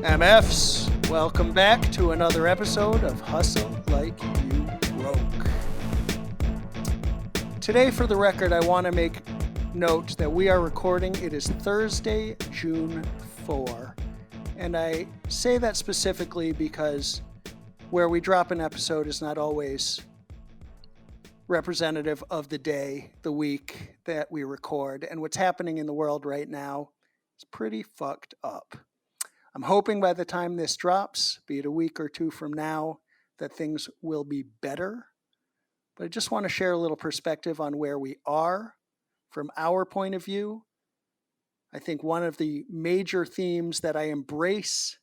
MFs, welcome back to another episode of Hustle Like You Broke. Today, for the record, I want to make note that we are recording. It is Thursday, June 4. And I say that specifically because where we drop an episode is not always representative of the day, the week that we record. And what's happening in the world right now is pretty fucked up. I'm hoping by the time this drops, be it a week or two from now, that things will be better. But I just want to share a little perspective on where we are from our point of view. I think one of the major themes that I embrace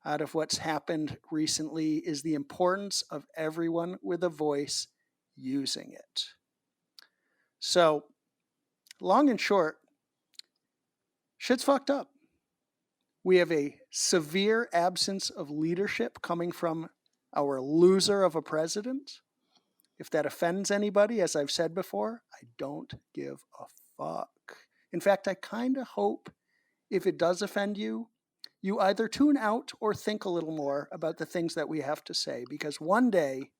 out of what's happened recently is the importance of everyone with a voice using it. So, long and short, shit's fucked up. We have a severe absence of leadership coming from our loser of a president. If that offends anybody, as I've said before, I don't give a fuck. In fact, I kind of hope if it does offend you, you either tune out or think a little more about the things that we have to say, because one day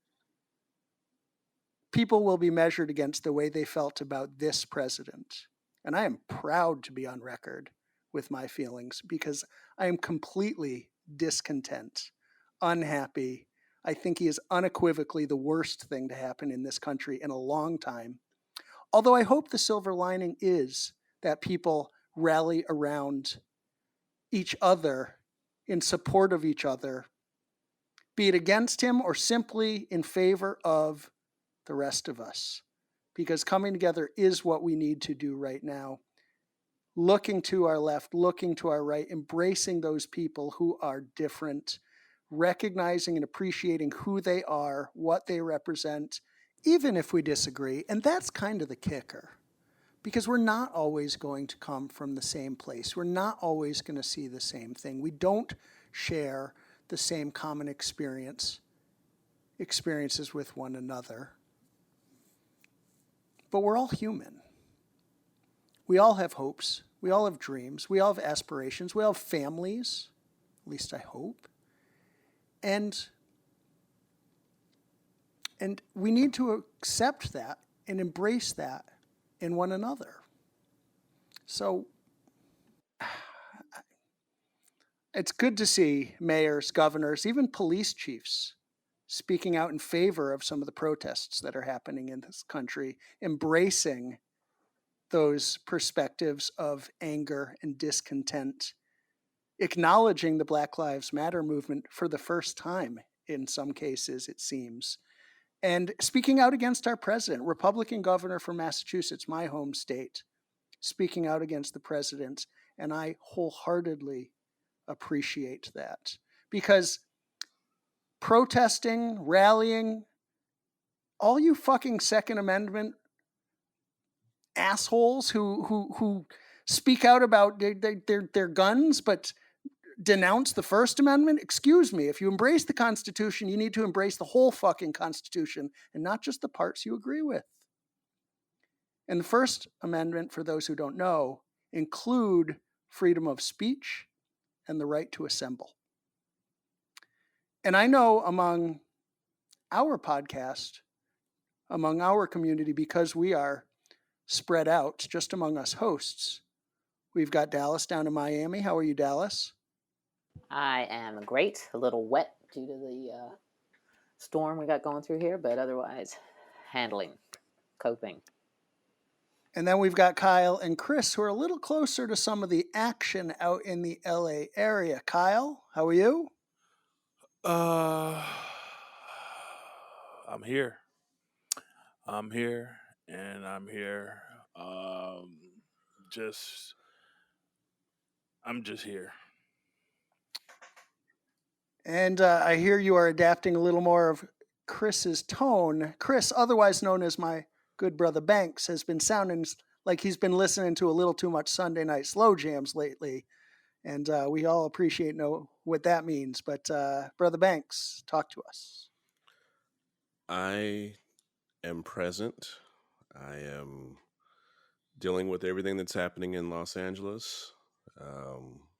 people will be measured against the way they felt about this president. And I am proud to be on record with my feelings because I am completely discontent, unhappy. I think he is unequivocally the worst thing to happen in this country in a long time. Although I hope the silver lining is that people rally around each other in support of each other, be it against him or simply in favor of the rest of us. Because coming together is what we need to do right now. Looking to our left, looking to our right, embracing those people who are different, recognizing and appreciating who they are, what they represent, even if we disagree. And that's kind of the kicker, because we're not always going to come from the same place. We're not always going to see the same thing. We don't share the same common experiences with one another. But we're all human. We all have hopes. We all have dreams. We all have aspirations. We all have families, at least I hope. And we need to accept that and embrace that in one another. So it's good to see mayors, governors, even police chiefs speaking out in favor of some of the protests that are happening in this country, embracing those perspectives of anger and discontent, acknowledging the Black Lives Matter movement for the first time in some cases, it seems, and speaking out against our president, Republican governor from Massachusetts, my home state, speaking out against the president, and I wholeheartedly appreciate that, because protesting, rallying, all you fucking Second Amendment assholes who speak out about their guns but denounce the First Amendment. Excuse me, if you embrace the Constitution, you need to embrace the whole fucking Constitution and not just the parts you agree with. And the First Amendment, for those who don't know, include freedom of speech and the right to assemble. And I know among our podcast, among our community, because we are spread out just among us hosts, we've got Dallas down in Miami. How are you, Dallas? I am great. A little wet due to the storm we got going through here, but otherwise coping. And then we've got Kyle and Chris, who are a little closer to some of the action out in the LA area. Kyle, how are you? I'm here. I'm here. I'm just here. And I hear you are adapting a little more of Chris's tone. Chris, otherwise known as my good brother Banks, has been sounding like he's been listening to a little too much Sunday night slow jams lately. And we all know what that means. But Brother Banks, talk to us. I am present. I am dealing with everything that's happening in Los Angeles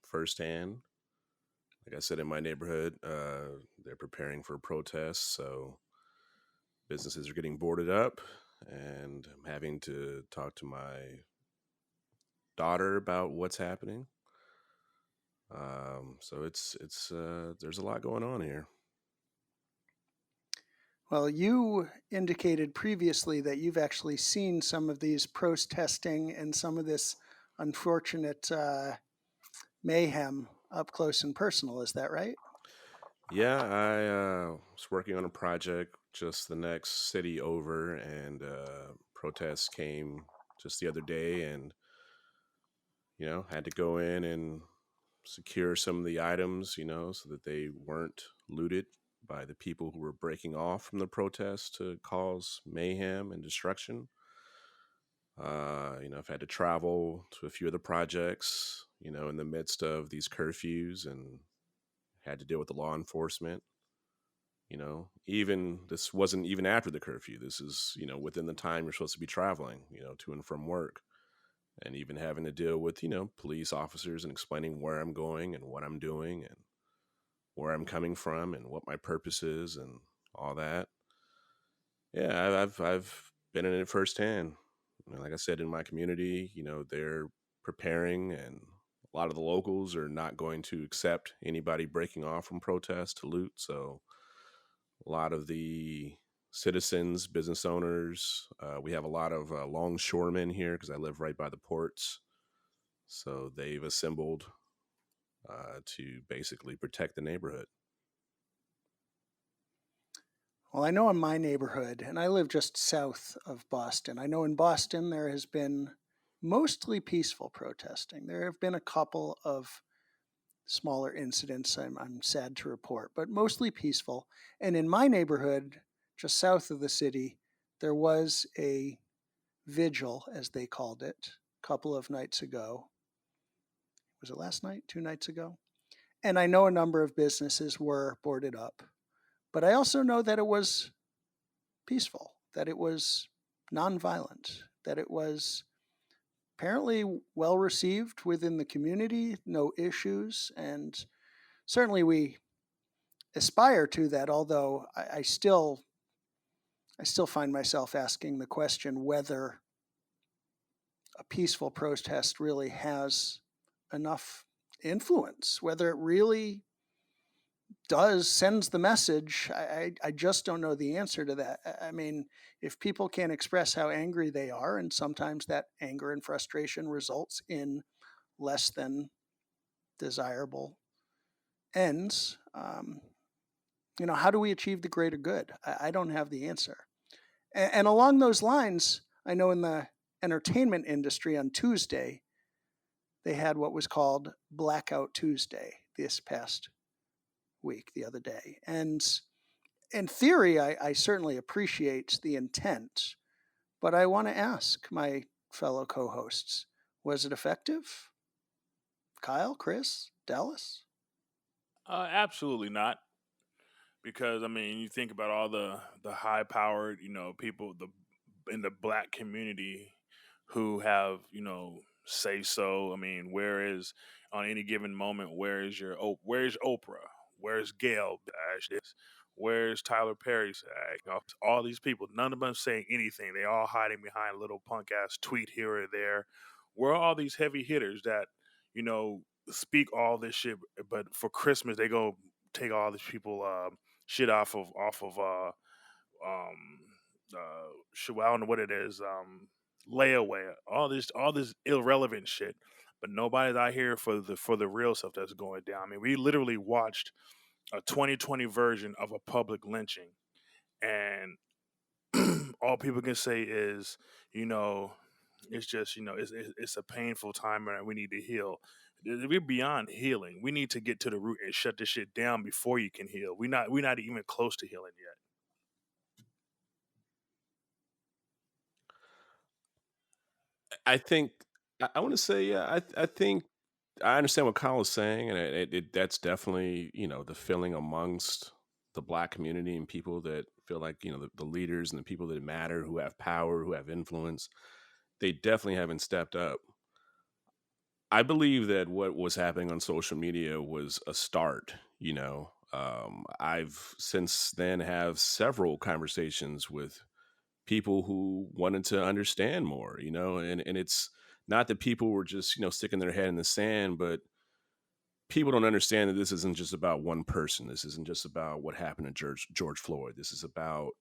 firsthand. like I said, in my neighborhood, they're preparing for protests, so businesses are getting boarded up, and I'm having to talk to my daughter about what's happening. So it's there's a lot going on here. Well, you indicated previously that you've actually seen some of these protesting and some of this unfortunate mayhem up close and personal. Is that right? Yeah, I was working on a project just the next city over, and protests came just the other day, and had to go in and secure some of the items, so that they weren't looted by the people who were breaking off from the protests to cause mayhem and destruction. I've had to travel to a few of the projects, in the midst of these curfews, and had to deal with the law enforcement. Even this wasn't even after the curfew. This is, within the time you're supposed to be traveling, to and from work, and even having to deal with, police officers and explaining where I'm going and what I'm doing and where I'm coming from and what my purpose is and all that. Yeah, I've been in it firsthand. Like I said, in my community, they're preparing, and a lot of the locals are not going to accept anybody breaking off from protests to loot. So a lot of the citizens, business owners, we have a lot of longshoremen here because I live right by the ports. So they've assembled to basically protect the neighborhood. Well, I know in my neighborhood, and I live just south of Boston, I know in Boston there has been mostly peaceful protesting. There have been a couple of smaller incidents, I'm sad to report, but mostly peaceful. And in my neighborhood, just south of the city, there was a vigil, as they called it, a couple of nights ago. Was it last night? 2 nights ago? And I know a number of businesses were boarded up, but I also know that it was peaceful, that it was nonviolent, that it was apparently well received within the community, no issues, and certainly we aspire to that. Although I still find myself asking the question whether a peaceful protest really has enough influence, whether it really sends the message. I just don't know the answer to that. I mean, if people can't express how angry they are, and sometimes that anger and frustration results in less than desirable ends, how do we achieve the greater good? I don't have the answer. And along those lines, I know in the entertainment industry on Tuesday, they had what was called Blackout Tuesday this past week, the other day. And in theory, I certainly appreciate the intent, but I want to ask my fellow co hosts, was it effective? Kyle, Chris, Dallas? Absolutely not. Because I mean, you think about all the high powered, people in the black community who have, say so. I mean, where is on any given moment, where's Oprah? Where's Gail? Where's Tyler Perry? All these people, none of them saying anything. They all hiding behind a little punk ass tweet here or there. Where are all these heavy hitters that, you know, speak all this shit, but for Christmas they go take all these people shit off of um shit, well, I don't know what it is, layaway, all this irrelevant shit, but nobody's out here for the real stuff that's going down. I mean, we literally watched a 2020 version of a public lynching, and all people can say is, you know, it's just, it's a painful time and we need to heal. We're beyond healing. We need to get to the root and shut this shit down before you can heal. We're not even close to healing yet. I think I want to say, yeah, I think I understand what Kyle is saying, and that's definitely, the feeling amongst the black community and people that feel like, the leaders and the people that matter, who have power, who have influence. They definitely haven't stepped up. I believe that what was happening on social media was a start. I've since then have several conversations with people who wanted to understand more, and it's not that people were just, sticking their head in the sand, but people don't understand that this isn't just about one person. This isn't just about what happened to George Floyd. This is about,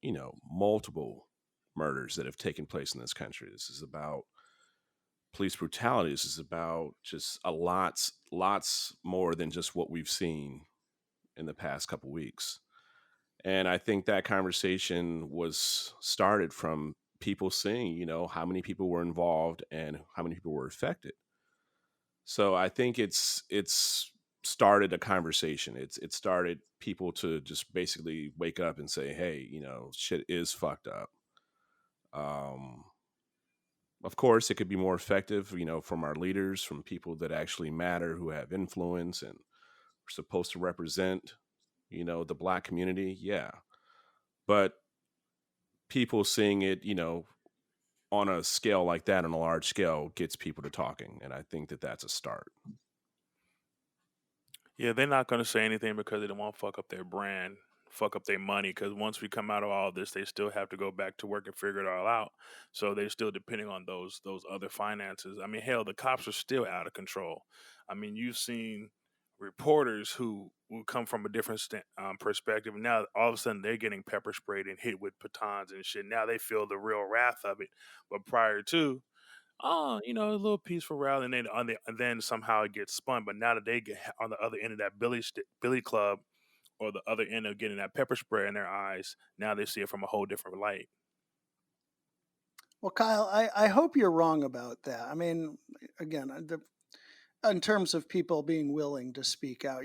multiple murders that have taken place in this country. This is about police brutality. This is about just lots more than just what we've seen in the past couple weeks. And I think that conversation was started from people seeing, how many people were involved and how many people were affected. So I think it's started a conversation. It started people to just basically wake up and say, hey, shit is fucked up. Um, of course, it could be more effective, from our leaders, from people that actually matter, who have influence and are supposed to represent, the Black community. Yeah. But people seeing it, on a scale like that, on a large scale, gets people to talking. And I think that that's a start. Yeah, they're not going to say anything because they don't want to fuck up their brand, fuck up their money. Because once we come out of all this, they still have to go back to work and figure it all out. So they're still depending on those other finances. I mean, hell, the cops are still out of control. I mean, you've seen reporters who come from a different perspective. Now all of a sudden they're getting pepper sprayed and hit with batons and shit. Now they feel the real wrath of it. But prior to, oh, a little peaceful rally, and then and then somehow it gets spun. But now that they get on the other end of that Billy Club, or the other end of getting that pepper spray in their eyes, now they see it from a whole different light. Well, Kyle, I hope you're wrong about that. I mean, again, in terms of people being willing to speak out,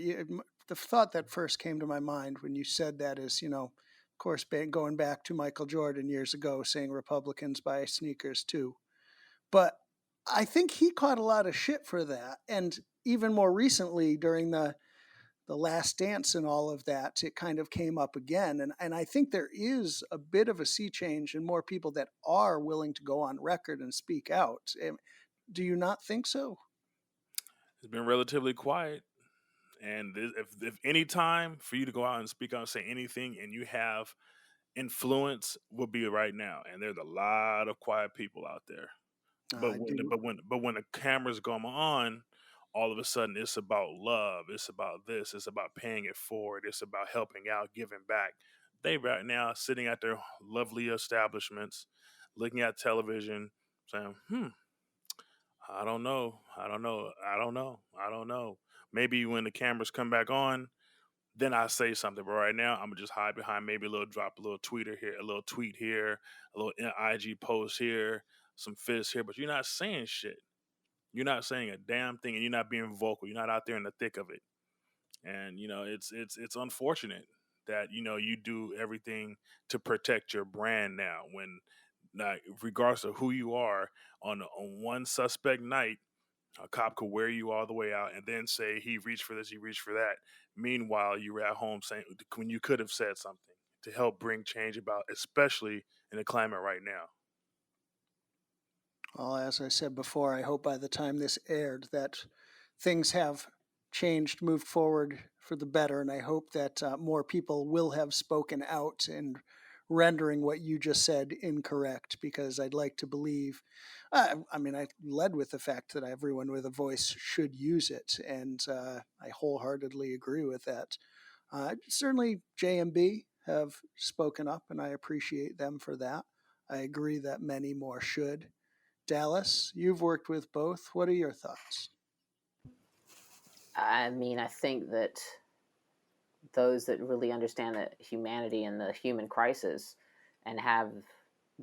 the thought that first came to my mind when you said that is, of course, going back to Michael Jordan years ago saying Republicans buy sneakers too. But I think he caught a lot of shit for that. And even more recently, during the last dance and all of that, it kind of came up again. And I think there is a bit of a sea change and more people that are willing to go on record and speak out. Do you not think so? It's been relatively quiet, and if any time for you to go out and speak out and say anything, and you have influence, will be right now. And there's a lot of quiet people out there. But I when do. but when the cameras come on, all of a sudden it's about love. It's about this. It's about paying it forward. It's about helping out, giving back. They right now sitting at their lovely establishments, looking at television, saying, I don't know. I don't know. I don't know. I don't know. Maybe when the cameras come back on, then I say something. But right now, I'm gonna just hide behind maybe a little drop, a little tweeter here, a little tweet here, a little IG post here, some fists here. But you're not saying shit. You're not saying a damn thing, and you're not being vocal. You're not out there in the thick of it. And it's unfortunate that you do everything to protect your brand now. When, like, regardless of who you are, on one suspect night, a cop could wear you all the way out and then say he reached for this, he reached for that. Meanwhile, you were at home saying, when you could have said something to help bring change about, especially in the climate right now. Well, as I said before, I hope by the time this aired that things have changed, moved forward for the better, and I hope that more people will have spoken out and rendering what you just said incorrect. Because I'd like to believe, I mean, I led with the fact that everyone with a voice should use it, and I wholeheartedly agree with that. Certainly, JMB have spoken up, and I appreciate them for that. I agree that many more should. Dallas, you've worked with both. What are your thoughts? I mean, I think that those that really understand the humanity and the human crisis and have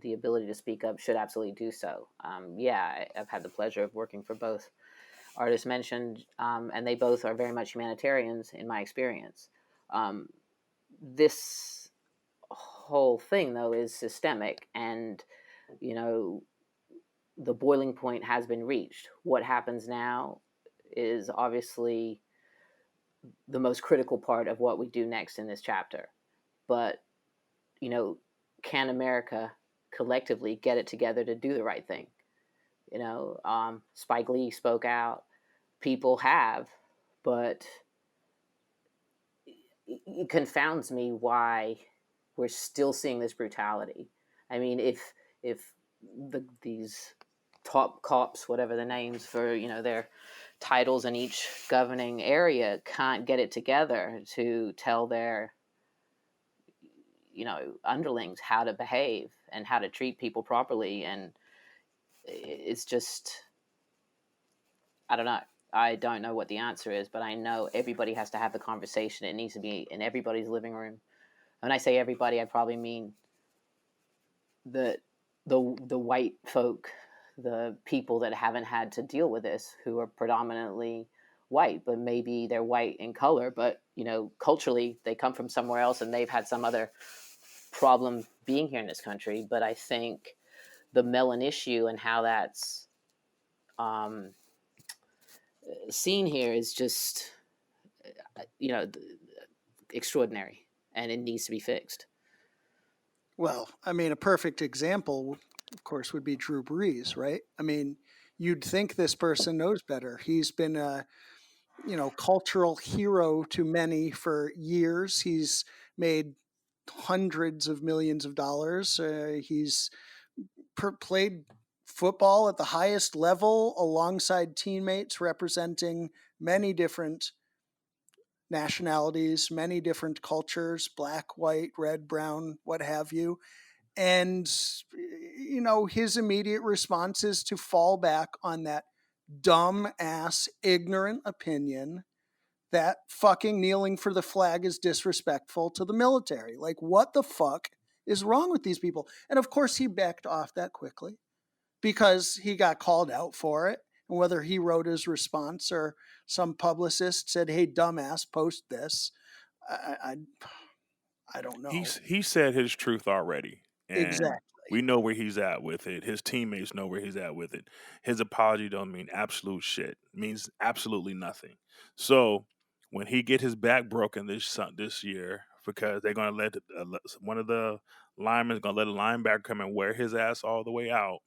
the ability to speak up should absolutely do so. Yeah, I've had the pleasure of working for both artists mentioned, and they both are very much humanitarians in my experience. Um, this whole thing, though, is systemic, and you know, the boiling point has been reached. What happens now is obviously the most critical part of what we do next in this chapter. But, you know, can America collectively get it together to do the right thing? Spike Lee spoke out. people have, but it confounds me why we're still seeing this brutality. I mean, if these top cops, whatever the names for their titles in each governing area, can't get it together to tell their underlings how to behave and how to treat people properly, and it's just, I don't know. I don't know what the answer is, but I know everybody has to have the conversation. It needs to be in everybody's living room. When I say everybody, I probably mean the the white folk, the people that haven't had to deal with this, who are predominantly white, but maybe they're white in color, but culturally they come from somewhere else and they've had some other problem being here in this country. But I think the melon issue and how that's seen here is just extraordinary, and it needs to be fixed. Well, I mean, a perfect example, of course, would be Drew Brees, right? I mean, you'd think this person knows better. He's been a cultural hero to many for years. He's made hundreds of millions of dollars. He's played football at the highest level alongside teammates representing many different nationalities, many different cultures, black, white, red, brown, what have you. And, his immediate response is to fall back on that dumb ass, ignorant opinion that fucking kneeling for the flag is disrespectful to the military. Like, what the fuck is wrong with these people? And of course, he backed off that quickly because he got called out for it. And whether he wrote his response or some publicist said, "Hey, dumbass, post this," I, I don't know. He said his truth already, and Exactly. we know where he's at with it. His teammates know where he's at with it. His apology don't mean absolute shit. It means absolutely nothing. So when he get his back broken this year, because they're gonna let one of the linemen is gonna let a linebacker come and wear his ass all the way out,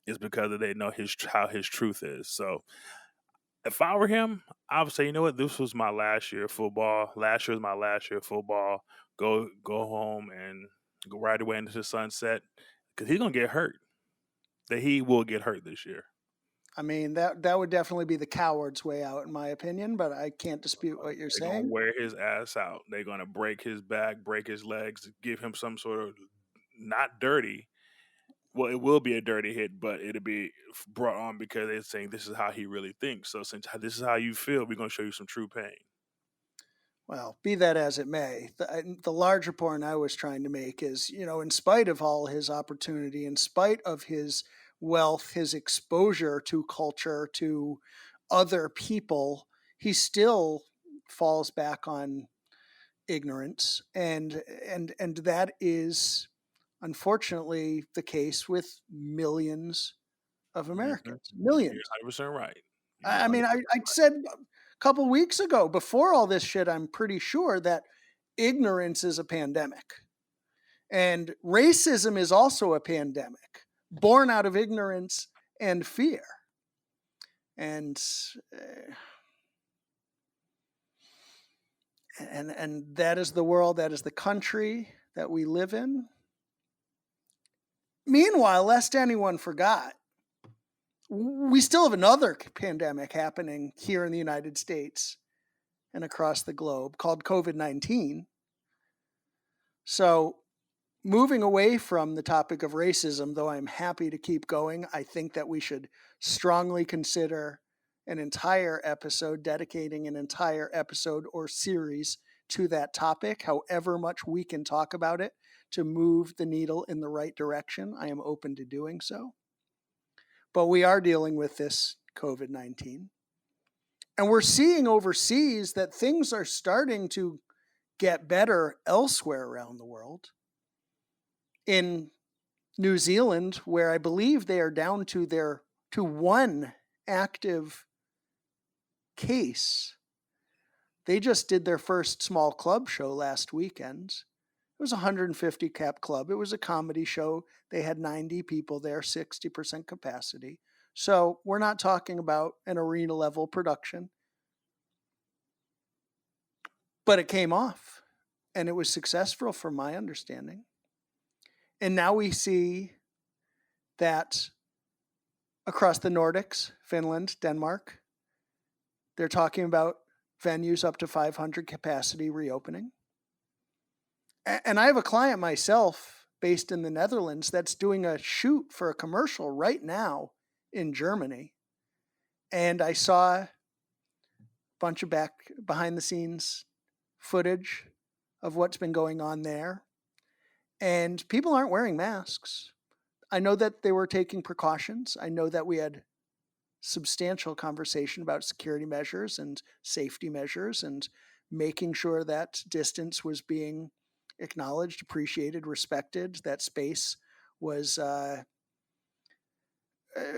is because they know how his truth is. So if I were him, I would say, you know what, this was my last year of football. Last year was my last year of football. Go home and go right away into the sunset, because he's gonna get hurt. That he will get hurt this year. I mean, that would definitely be the coward's way out, in my opinion, but I can't dispute what you're They're gonna saying. wear his ass out. They're gonna break his back, break his legs, give him some sort of, not dirty. Well, it will be a dirty hit, but it'll be brought on because they're saying this is how he really thinks. So since this is how you feel, we're gonna show you some true pain. Well, be that as it may, the larger point I was trying to make is, in spite of all his opportunity, in spite of his wealth, his exposure to culture, to other people, he still falls back on ignorance, and that is unfortunately the case with millions of Mm-hmm. Americans. You're Millions. 100% right. You're I mean, 100% I said a couple weeks ago, before all this shit, I'm pretty sure that ignorance is a pandemic. And racism is also a pandemic born out of ignorance and fear. And uh, and that is the world, that is the country that we live in. Meanwhile, lest anyone forgot, we still have another pandemic happening here in the United States and across the globe called COVID-19. So, moving away from the topic of racism, though I'm happy to keep going, I think that we should strongly consider an entire episode, dedicating an entire episode or series to that topic, however much we can talk about it to move the needle in the right direction. I am open to doing so. But we are dealing with this COVID-19. And we're seeing overseas that things are starting to get better elsewhere around the world. In New Zealand, where I believe they are down to one active case, they just did their first small club show last weekend. It was a 150 cap club. It was a comedy show. They had 90 people there, 60% capacity. So we're not talking about an arena level production, but it came off and it was successful from my understanding. And now we see that across the Nordics, Finland, Denmark, they're talking about venues up to 500 capacity reopening. And I have a client myself based in the Netherlands that's doing a shoot for a commercial right now in Germany. And I saw a bunch of behind the scenes footage of what's been going on there. And people aren't wearing masks. I know that they were taking precautions. I know that we had substantial conversation about security measures and safety measures and making sure that distance was being acknowledged, appreciated, respected, that space was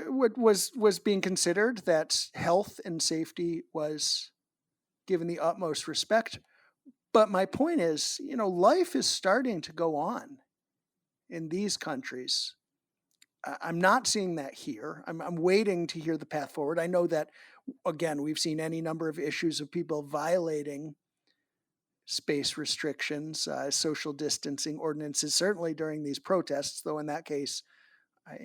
was being considered, that health and safety was given the utmost respect. But my point is, life is starting to go on in these countries. I'm not seeing that here. I'm waiting to hear the path forward. I know that, again, we've seen any number of issues of people violating space restrictions, social distancing ordinances, certainly during these protests, though in that case, I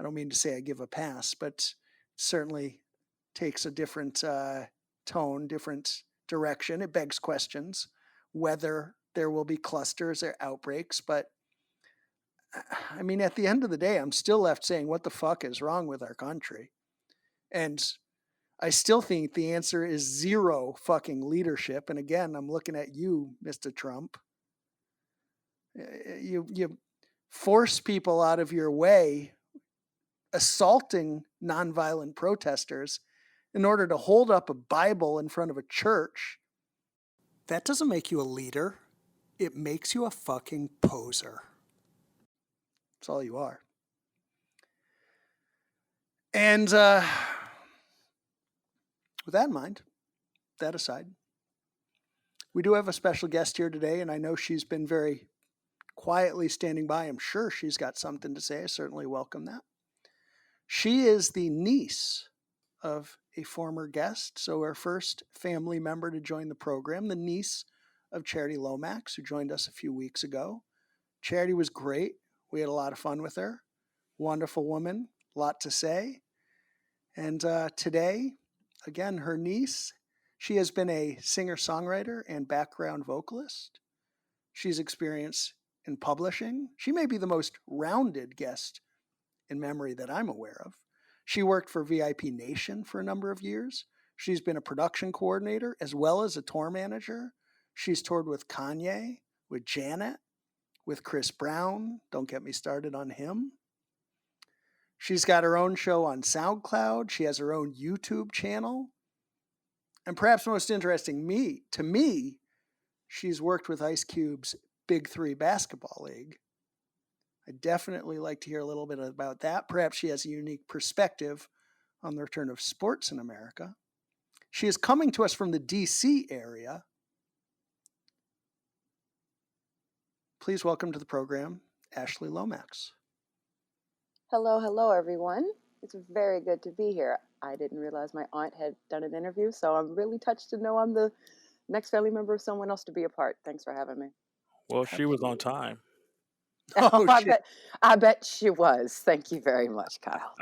don't mean to say I give a pass, but certainly takes a different tone, different direction. It begs questions whether there will be clusters or outbreaks. But I mean, at the end of the day, I'm still left saying, what the fuck is wrong with our country? And I still think the answer is zero fucking leadership. And again, I'm looking at you, Mr. Trump. You force people out of your way, assaulting nonviolent protesters in order to hold up a Bible in front of a church. That doesn't make you a leader. It makes you a fucking poser. That's all you are. And with that in mind, that aside, we do have a special guest here today, and I know she's been very quietly standing by. I'm sure she's got something to say. I certainly welcome that. She is the niece of a former guest, so our first family member to join the program, the niece of Charity Lomax, who joined us a few weeks ago. Charity was great. We had a lot of fun with her. Wonderful woman, a lot to say. And today, again, her niece, she has been a singer-songwriter and background vocalist. She's experienced in publishing. She may be the most rounded guest in memory that I'm aware of. She worked for VIP Nation for a number of years. She's been a production coordinator as well as a tour manager. She's toured with Kanye, with Janet, with Chris Brown. Don't get me started on him. She's got her own show on SoundCloud. She has her own YouTube channel. And perhaps most interesting to me, she's worked with Ice Cube's Big Three Basketball League. I'd definitely like to hear a little bit about that. Perhaps she has a unique perspective on the return of sports in America. She is coming to us from the DC area. Please welcome to the program, Ashley Lomax. Hello, everyone. It's very good to be here. I didn't realize my aunt had done an interview, so I'm really touched to know I'm the next family member of someone else to be a part. Thanks for having me. Well, she was on time. Oh, shit. I bet she was. Thank you very much, Kyle.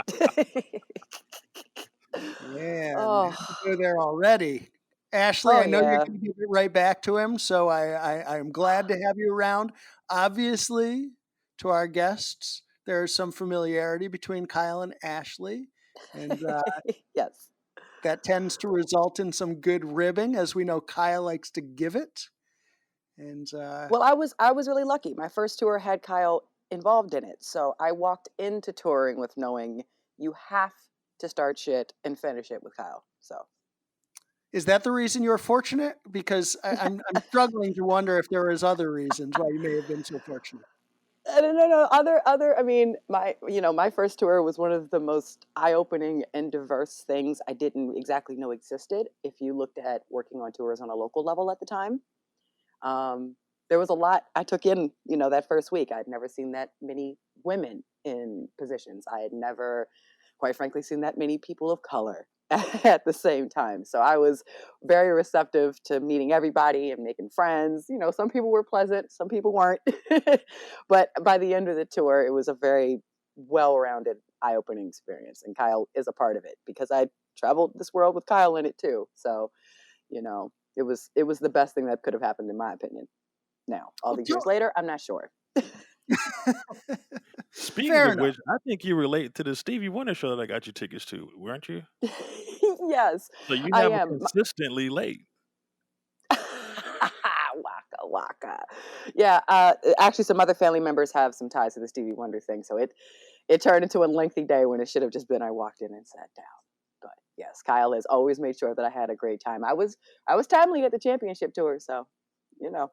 Man, had to go there already. Ashley, I know you're yeah. going to give it right back to him, so I'm glad to have you around. Obviously, to our guests, there's some familiarity between Kyle and Ashley, and Yes. that tends to result in some good ribbing, as we know Kyle likes to give it. And Well, I was really lucky. My first tour had Kyle involved in it, so I walked into touring with knowing you have to start shit and finish it with Kyle. So. is that the reason you were fortunate? Because I'm struggling to wonder if there was other reasons why you may have been so fortunate. No. Other. I mean, my first tour was one of the most eye-opening and diverse things I didn't exactly know existed. If you looked at working on tours on a local level at the time, there was a lot I took in. That first week, I'd never seen that many women in positions. I had never, quite frankly, seen that many people of color at the same time. So I was very receptive to meeting everybody and making friends. You know, some people were pleasant, some people weren't. But by the end of the tour, it was a very well-rounded, eye-opening experience. And Kyle is a part of it because I traveled this world with Kyle in it too. So, you know, it was the best thing that could have happened in my opinion. Now, all these years later, I'm not sure. Speaking Fair of enough. which, I think you relate to the Stevie Wonder show that I got you tickets to, weren't you? Yes, So you I never am. consistently late. Waka waka. Yeah, actually, some other family members have some ties to the Stevie Wonder thing, so it turned into a lengthy day when it should have just been I walked in and sat down. But yes, Kyle has always made sure that I had a great time. I was timely at the championship tour, so you know.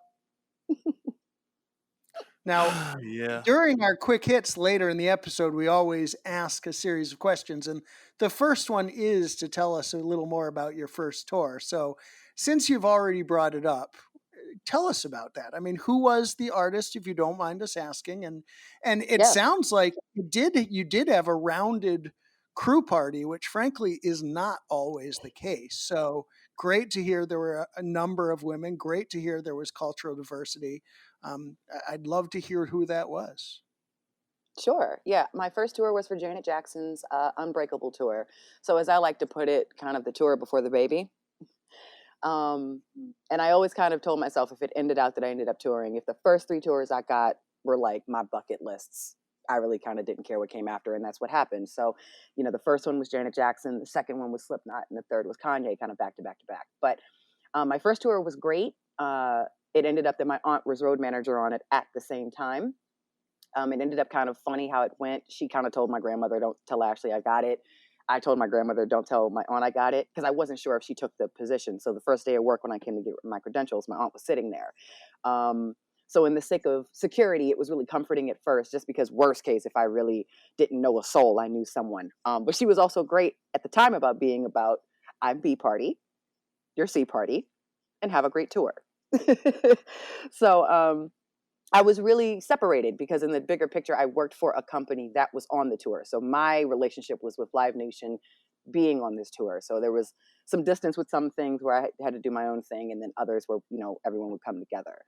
Now, Yeah. during our quick hits later in the episode, we always ask a series of questions. And the first one is to tell us a little more about your first tour. So, since you've already brought it up, tell us about that. I mean, who was the artist, if you don't mind us asking? And it Yes, sounds like you did have a rounded crew party, which frankly is not always the case. So great to hear there were a number of women. Great to hear there was cultural diversity. I'd love to hear who that was. sure. Yeah, my first tour was for Janet Jackson's Unbreakable tour. So as I like to put it, kind of the tour before the baby. Um, and I always kind of told myself if it ended out that I ended up touring, if the first three tours I got were like my bucket lists, I really kind of didn't care what came after, and that's what happened. So, you know, the first one was Janet Jackson, the second one was Slipknot, and the third was Kanye, kind of back to back to back. But my first tour was great. It ended up that my aunt was road manager on it at the same time. It ended up kind of funny how it went. She kind of told my grandmother, "Don't tell Ashley I got it." I told my grandmother, "Don't tell my aunt I got it," because I wasn't sure if she took the position. So the first day of work, when I came to get my credentials, my aunt was sitting there. Um, so in the sake of security, it was really comforting at first, just because worst case, if I really didn't know a soul, I knew someone. But she was also great at the time about being about, I'm B party, your C party, and have a great tour. So I was really separated because in the bigger picture, I worked for a company that was on the tour. So my relationship was with Live Nation being on this tour. So there was some distance with some things where I had to do my own thing, and then others where, you know, everyone would come together.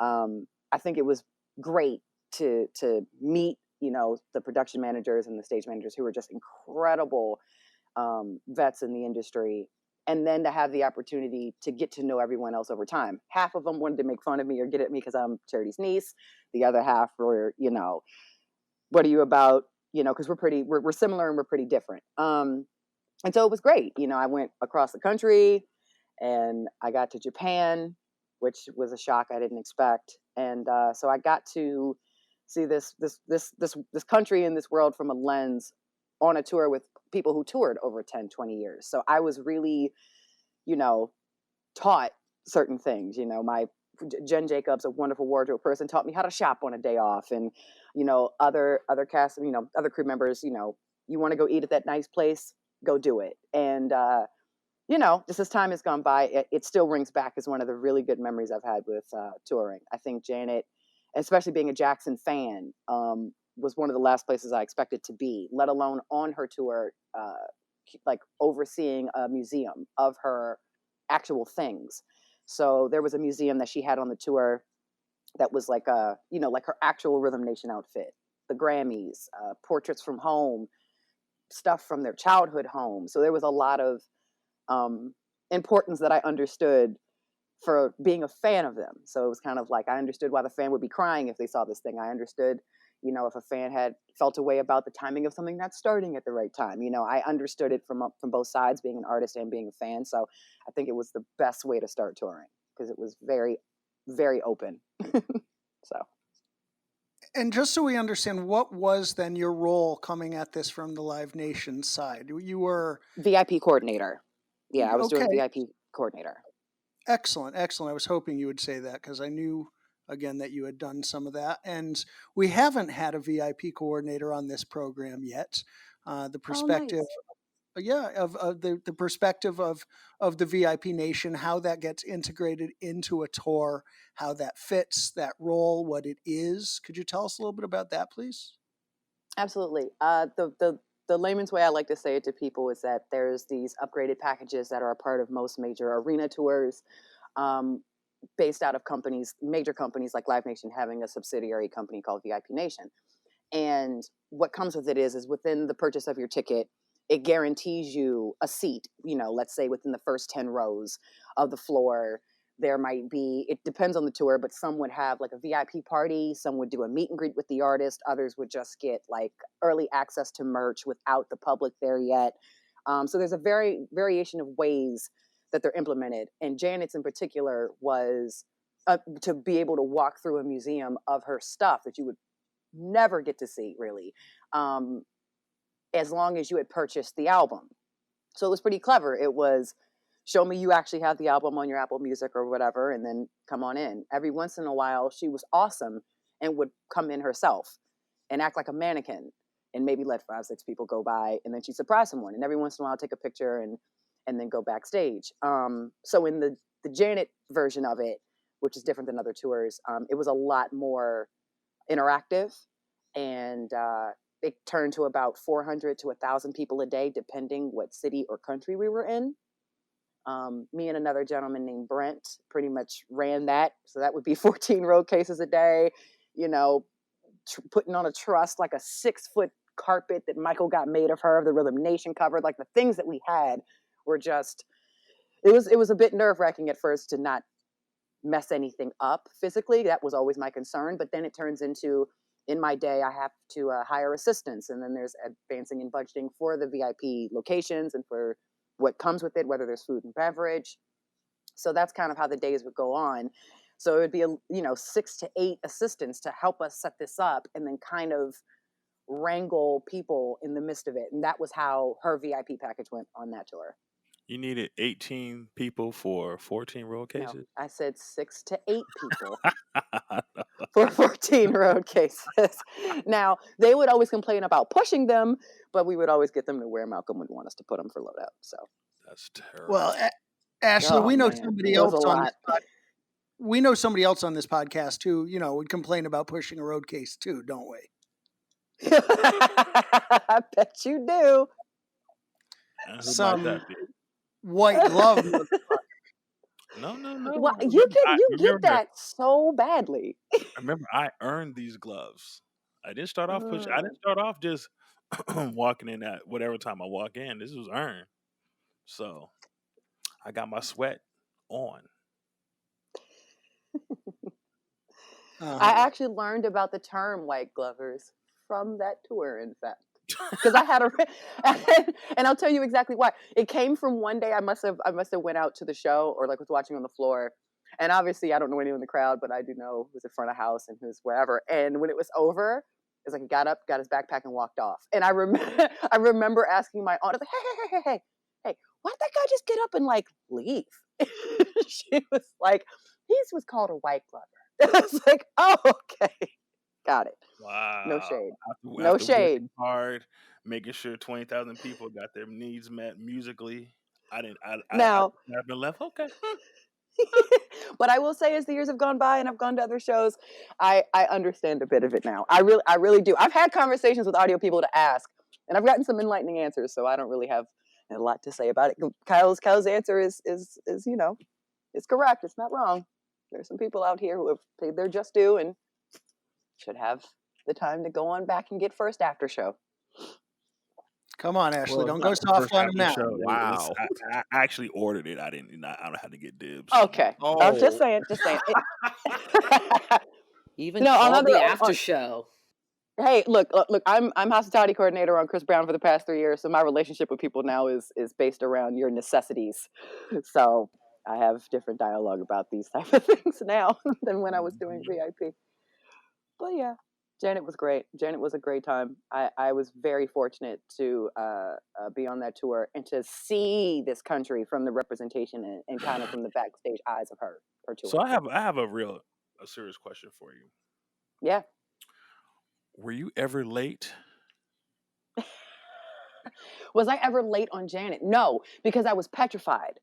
I think it was great to meet, you know, the production managers and the stage managers who were just incredible vets in the industry, and then to have the opportunity to get to know everyone else over time. Half of them wanted to make fun of me or get at me because I'm Charity's niece. The other half were, you know, what are you about? You know, because we're similar and we're pretty different. And so it was great. You know, I went across the country and I got to Japan, which was a shock I didn't expect. And so I got to see this country and this world from a lens on a tour with people who toured over 10, 20 years. So I was really, you know, taught certain things. You know, my Jen Jacobs, a wonderful wardrobe person, taught me how to shop on a day off. And, you know, other cast, you know, other crew members, you know, you want to go eat at that nice place, go do it. And you know, just as time has gone by, it still rings back as one of the really good memories I've had with touring. I think Janet, especially being a Jackson fan, was one of the last places I expected to be, let alone on her tour, like overseeing a museum of her actual things. So there was a museum that she had on the tour that was like a, you know, like her actual Rhythm Nation outfit, the Grammys, portraits from home, stuff from their childhood home. So there was a lot of um, importance that I understood for being a fan of them. So it was kind of like I understood why the fan would be crying if they saw this thing. I understood, you know, if a fan had felt a way about the timing of something not starting at the right time. You know, I understood it from both sides, being an artist and being a fan. So I think it was the best way to start touring because it was very, very open. So And just so we understand, what was then your role coming at this from the Live Nation side? You were VIP coordinator. Yeah, I was doing okay. VIP coordinator. Excellent, excellent. I was hoping you would say that because I knew again that you had done some of that, and we haven't had a VIP coordinator on this program yet. The Oh, perspective, nice. yeah, of the perspective of the VIP nation, how that gets integrated into a tour, how that fits that role, what it is. Could you tell us a little bit about that, please? Absolutely. The layman's way I like to say it to people is that there's these upgraded packages that are a part of most major arena tours, um, based out of companies, major companies like Live Nation having a subsidiary company called VIP Nation. And what comes with it is within the purchase of your ticket, it guarantees you a seat. Let's say within the first 10 rows of the floor. There might be, it depends on the tour, but some would have like a VIP party, some would do a meet and greet with the artist, others would just get like early access to merch without the public there yet. So there's a variation of ways that they're implemented. And Janet's in particular was to be able to walk through a museum of her stuff that you would never get to see really, as long as you had purchased the album. So it was pretty clever. It was, show me you actually have the album on your Apple Music or whatever, and then come on in. Every once in a while, she was awesome and would come in herself and act like a mannequin and maybe let 5-6 people go by, and then she'd surprise someone. And every once in a while, take a picture and then go backstage. So in the Janet version of it, which is different than other tours, it was a lot more interactive, and it turned to about 400 to 1,000 people a day, depending what city or country we were in. Me and another gentleman named Brent pretty much ran that. So that would be 14 road cases a day, putting on a truss, like a 6-foot carpet that Michael got made of her, the Rhythm Nation covered. Like the things that we had were just, it was a bit nerve wracking at first to not mess anything up physically. That was always my concern. But then it turns into, in my day, I have to hire assistants. And then there's advancing and budgeting for the VIP locations and for what comes with it, whether there's food and beverage. So that's kind of how the days would go on. So it would be, 6 to 8 assistants to help us set this up and then kind of wrangle people in the midst of it. And that was how her VIP package went on that tour. You needed 18 people for 14 road No, cases? I said 6 to 8 people for 14 road cases. Now, they would always complain about pushing them, but we would always get them to where Malcolm would want us to put them for loadout. So That's terrible. Well, Ashley, Oh, we know man, somebody it was else a on this lot. we know somebody else on this podcast who, would complain about pushing a road case too, don't we? I bet you do. And who might Some that be? white glove. No. Well, you Remember, get that so badly. I earned these gloves. I didn't start off pushing. I Mm. didn't start off just walking in at whatever time I walk in. This was earned. So I got my sweat on. I actually learned about the term white glovers from that tour, in fact. Because I had and I'll tell you exactly why. It came from one day I must have went out to the show or like was watching on the floor. And obviously I don't know anyone in the crowd, but I do know who's in front of house and who's wherever. And when it was over, it's like he got up, got his backpack and walked off. And I remember asking my aunt, I was like, hey, why did that guy just get up and like leave? She was like, he was called a white glover. I was like, oh, okay. Got it. Wow. No shade. No shade. Hard, making sure 20,000 people got their needs met musically. I have been left. Okay. But I will say, as the years have gone by and I've gone to other shows, I understand a bit of it now. I really do. I've had conversations with audio people to ask, and I've gotten some enlightening answers. So I don't really have a lot to say about it. Kyle's answer is it's correct. It's not wrong. There's some people out here who have paid their just due and should have the time to go on back and get first after show. Come on, Ashley, don't go it's soft on him now. Wow. I actually ordered it. I don't have to get dibs. Okay. I'm just saying. Even called the after show. Hey, look, I'm hospitality coordinator on Chris Brown for the past 3 years, so my relationship with people now is based around your necessities. So I have different dialogue about these type of things now than when I was doing VIP. But yeah, Janet was great. Janet was a great time. I was very fortunate to be on that tour and to see this country from the representation and kind of from the backstage eyes of her tour. So I have a serious question for you. Yeah. Were you ever late? Was I ever late on Janet? No, because I was petrified.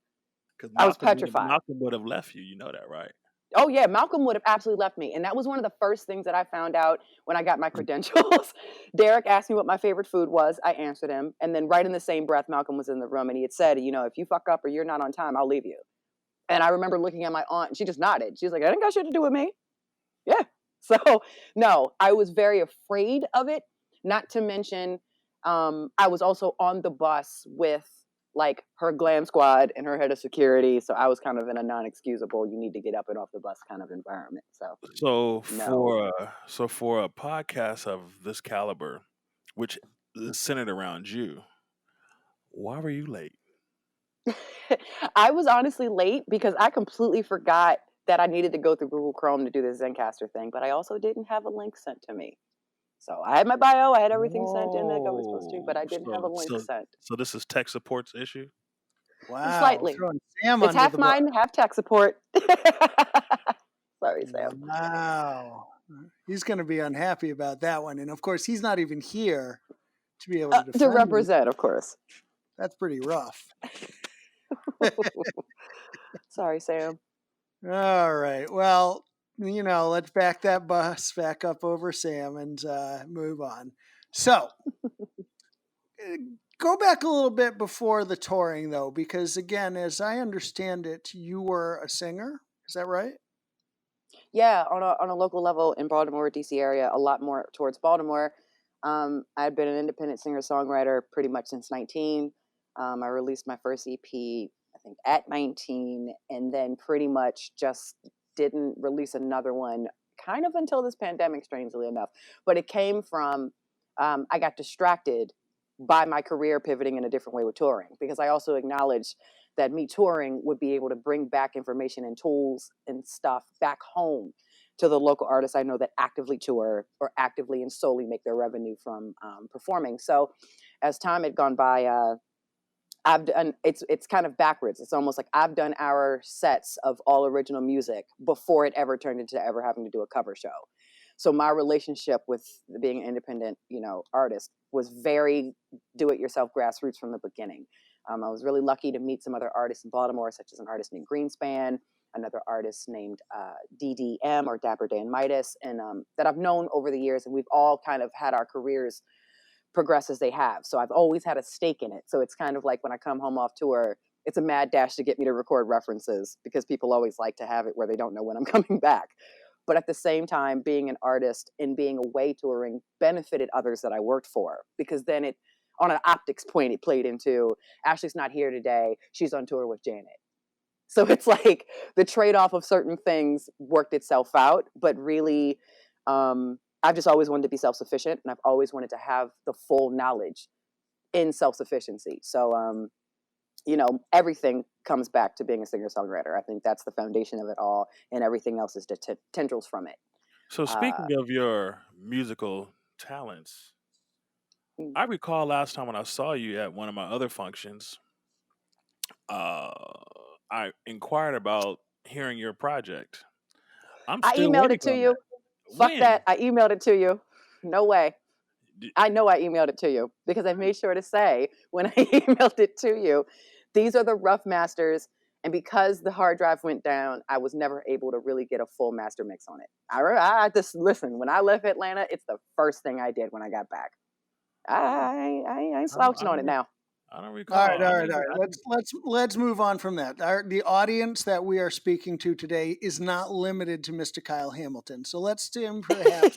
I was petrified. Malcolm would have left you. You know that, right? Oh yeah, Malcolm would have absolutely left me. And that was one of the first things that I found out when I got my credentials. Derek asked me what my favorite food was. I answered him. And then right in the same breath, Malcolm was in the room and he had said, if you fuck up or you're not on time, I'll leave you. And I remember looking at my aunt and she just nodded. She was like, I ain't got shit to do with me. Yeah. So no, I was very afraid of it. Not to mention, I was also on the bus with like her glam squad and her head of security. So I was kind of in a non-excusable, you need to get up and off the bus kind of environment. So So no. for a podcast of this caliber, which is centered around you, why were you late? I was honestly late because I completely forgot that I needed to go through Google Chrome to do the Zencaster thing, but I also didn't have a link sent to me. So I had my bio, I had everything sent in like I was supposed to, but I Oh, didn't have a link sent. so this is tech support's issue. Wow, Slightly. throwing Sam It's under half the bus. mine, half tech support. Sorry, Sam. Wow. He's going to be unhappy about that one. And of course, he's not even here to be able to To defend him. represent, of course. That's pretty rough. Sorry, Sam. All right. Well, let's back that bus back up over Sam and move on. So, go back a little bit before the touring, though, because again, as I understand it, you were a singer. Is that right? Yeah, on a local level in Baltimore, DC area, a lot more towards Baltimore. I'd been an independent singer-songwriter pretty much since 19. I released my first EP, I think, at 19, and then pretty much just didn't release another one kind of until this pandemic, strangely enough. But it came from, I got distracted by my career pivoting in a different way with touring, because I also acknowledged that me touring would be able to bring back information and tools and stuff back home to the local artists I know that actively tour or actively and solely make their revenue from performing. So as time had gone by, I've done it's kind of backwards. It's almost like I've done our sets of all original music before it ever turned into ever having to do a cover show. So my relationship with being an independent, artist was very do-it-yourself grassroots from the beginning. I was really lucky to meet some other artists in Baltimore, such as an artist named Greenspan, another artist named DDM or Dapper Dan Midas, and that I've known over the years, and we've all kind of had our careers progress as they have. So I've always had a stake in it. So it's kind of like when I come home off tour, it's a mad dash to get me to record references because people always like to have it where they don't know when I'm coming back. But at the same time, being an artist and being away touring benefited others that I worked for, because then it, on an optics point, it played into Ashley's not here today. She's on tour with Janet. So it's like the trade-off of certain things worked itself out, but really, I've just always wanted to be self-sufficient, and I've always wanted to have the full knowledge in self-sufficiency. So, everything comes back to being a singer-songwriter. I think that's the foundation of it all, and everything else is tendrils from it. So speaking of your musical talents, I recall last time when I saw you at one of my other functions, uh, I inquired about hearing your project. I'm I still emailed waiting it to on you. that. Fuck When? that. I emailed it to you. No way. D- I know I emailed it to you because I made sure to say when I emailed it to you, these are the rough masters. And because the hard drive went down, I was never able to really get a full master mix on it. I just listen. When I left Atlanta, it's the first thing I did when I got back. I ain't I don't. slouching on it now. I don't All recall. right, all right, all right. Let's move on from that. The audience that we are speaking to today is not limited to Mr. Kyle Hamilton. So let's Tim perhaps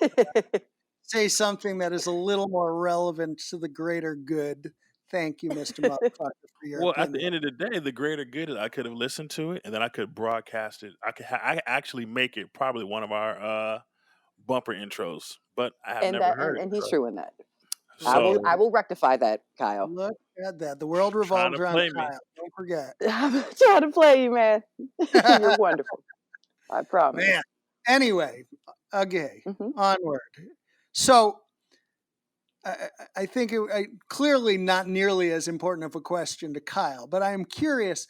say something that is a little more relevant to the greater good. Thank you, Mr. Motherfucker, for your Well, at the opinion. end of the day, the greater good is I could have listened to it and then I could broadcast it. I actually make it probably one of our bumper intros, but I have and never that heard and it. he's true in that. Look, I So will rectify that, Kyle. look at that. The world trying revolves to around play me. Kyle. Don't forget. I'm trying to play you, man. You're wonderful. I promise. Man. Anyway, okay, Mhm. onward. So I think clearly not nearly as important of a question to Kyle, but I am curious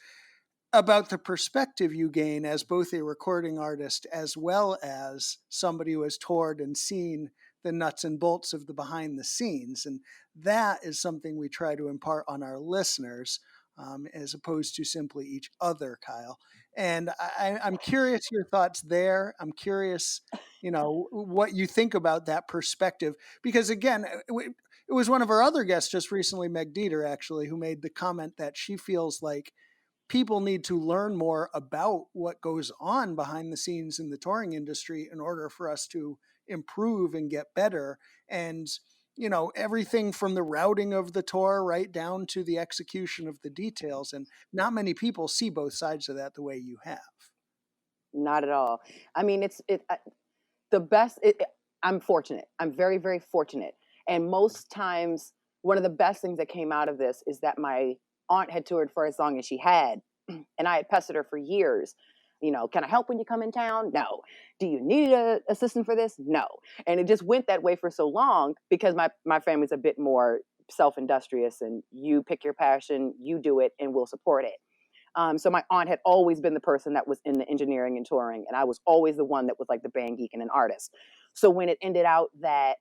about the perspective you gain as both a recording artist as well as somebody who has toured and seen the nuts and bolts of the behind the scenes. And that is something we try to impart on our listeners. as opposed to simply each other, Kyle. And I'm curious your thoughts there. I'm curious, what you think about that perspective. Because again, it was one of our other guests just recently, Meg Dieter, actually, who made the comment that she feels like people need to learn more about what goes on behind the scenes in the touring industry in order for us to improve and get better. And everything from the routing of the tour right down to the execution of the details. And not many people see both sides of that the way you have. Not at all. I mean, the best. I'm fortunate. I'm very, very fortunate. And most times, one of the best things that came out of this is that my aunt had toured for as long as she had, and I had pestered her for years. Can I help when you come in town? No. Do you need an assistant for this? No. And it just went that way for so long because my family's a bit more self-industrious, and you pick your passion, you do it, and we'll support it. So my aunt had always been the person that was in the engineering and touring, and I was always the one that was like the band geek and an artist. So when it ended out that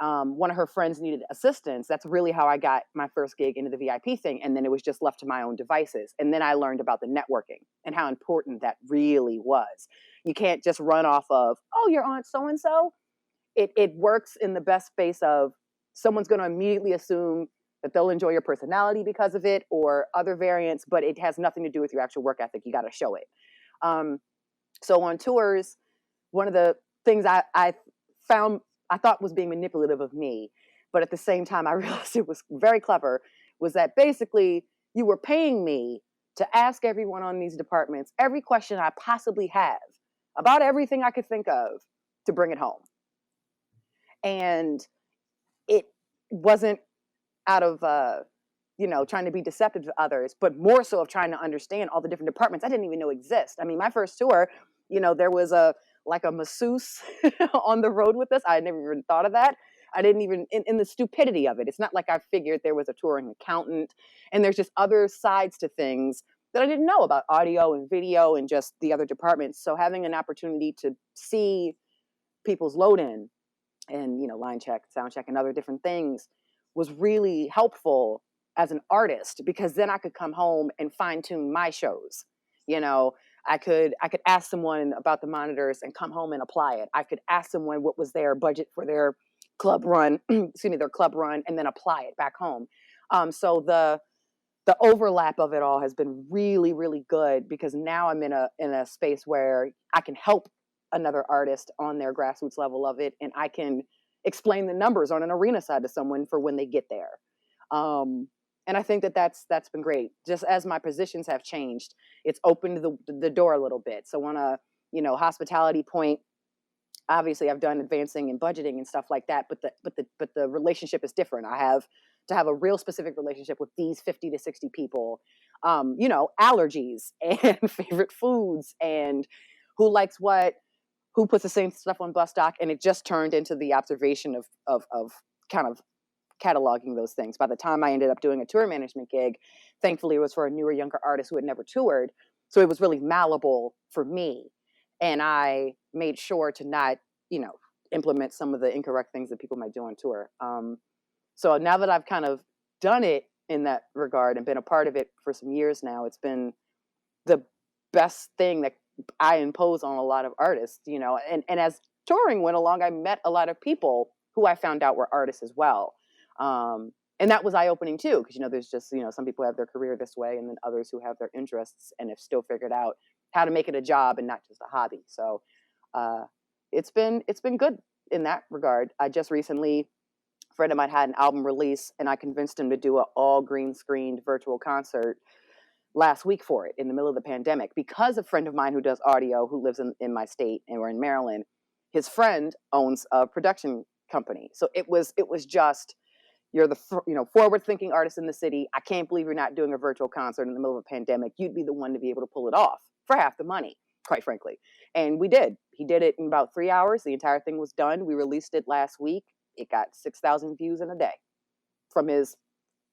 one of her friends needed assistance, that's really how I got my first gig into the VIP thing. And then it was just left to my own devices. And then I learned about the networking and how important that really was. You can't just run off of, oh, your aunt so-and-so. It works in the best space of someone's going to immediately assume that they'll enjoy your personality because of it or other variants, but it has nothing to do with your actual work ethic. You got to show it. So on tours, one of the things I found I thought was being manipulative of me, but at the same time I realized it was very clever, was that basically you were paying me to ask everyone on these departments every question I possibly have about everything I could think of to bring it home. And it wasn't out of trying to be deceptive to others, but more so of trying to understand all the different departments I didn't even know exist. I mean, my first tour, there was a masseuse on the road with us. I had never even thought of that. I didn't even in the stupidity of it. It's not like I figured there was a touring accountant, and there's just other sides to things that I didn't know about audio and video and just the other departments. So having an opportunity to see people's load in and line check, sound check, and other different things was really helpful as an artist, because then I could come home and fine tune my shows. I could ask someone about the monitors and come home and apply it. I could ask someone what was their budget for their club run, their club run, and then apply it back home. So the overlap of it all has been really, really good, because now I'm in a space where I can help another artist on their grassroots level of it, and I can explain the numbers on an arena side to someone for when they get there. And I think that's been great. Just as my positions have changed, it's opened the door a little bit. So on a hospitality point, obviously I've done advancing and budgeting and stuff like that, but the relationship is different. I have to have a real specific relationship with these 50 to 60 people. Allergies and favorite foods and who likes what, who puts the same stuff on bus dock, and it just turned into the observation of kind of cataloging those things. By the time I ended up doing a tour management gig, thankfully it was for a newer, younger artist who had never toured, so it was really malleable for me, and I made sure to not, implement some of the incorrect things that people might do on tour. So now that I've kind of done it in that regard and been a part of it for some years now, it's been the best thing that I impose on a lot of artists, and as touring went along, I met a lot of people who I found out were artists as well. And that was eye-opening too, because, there's just, some people have their career this way, and then others who have their interests and have still figured out how to make it a job and not just a hobby. So it's been good in that regard. I just recently, a friend of mine had an album release, and I convinced him to do an all green screened virtual concert last week for it in the middle of the pandemic, because a friend of mine who does audio, who lives in my state, and we're in Maryland, his friend owns a production company. So it was just, you're the forward thinking artist in the city. I can't believe you're not doing a virtual concert in the middle of a pandemic. You'd be the one to be able to pull it off for half the money, quite frankly. And we did. He did it in about 3 hours. The entire thing was done. We released it last week. It got 6,000 views in a day from his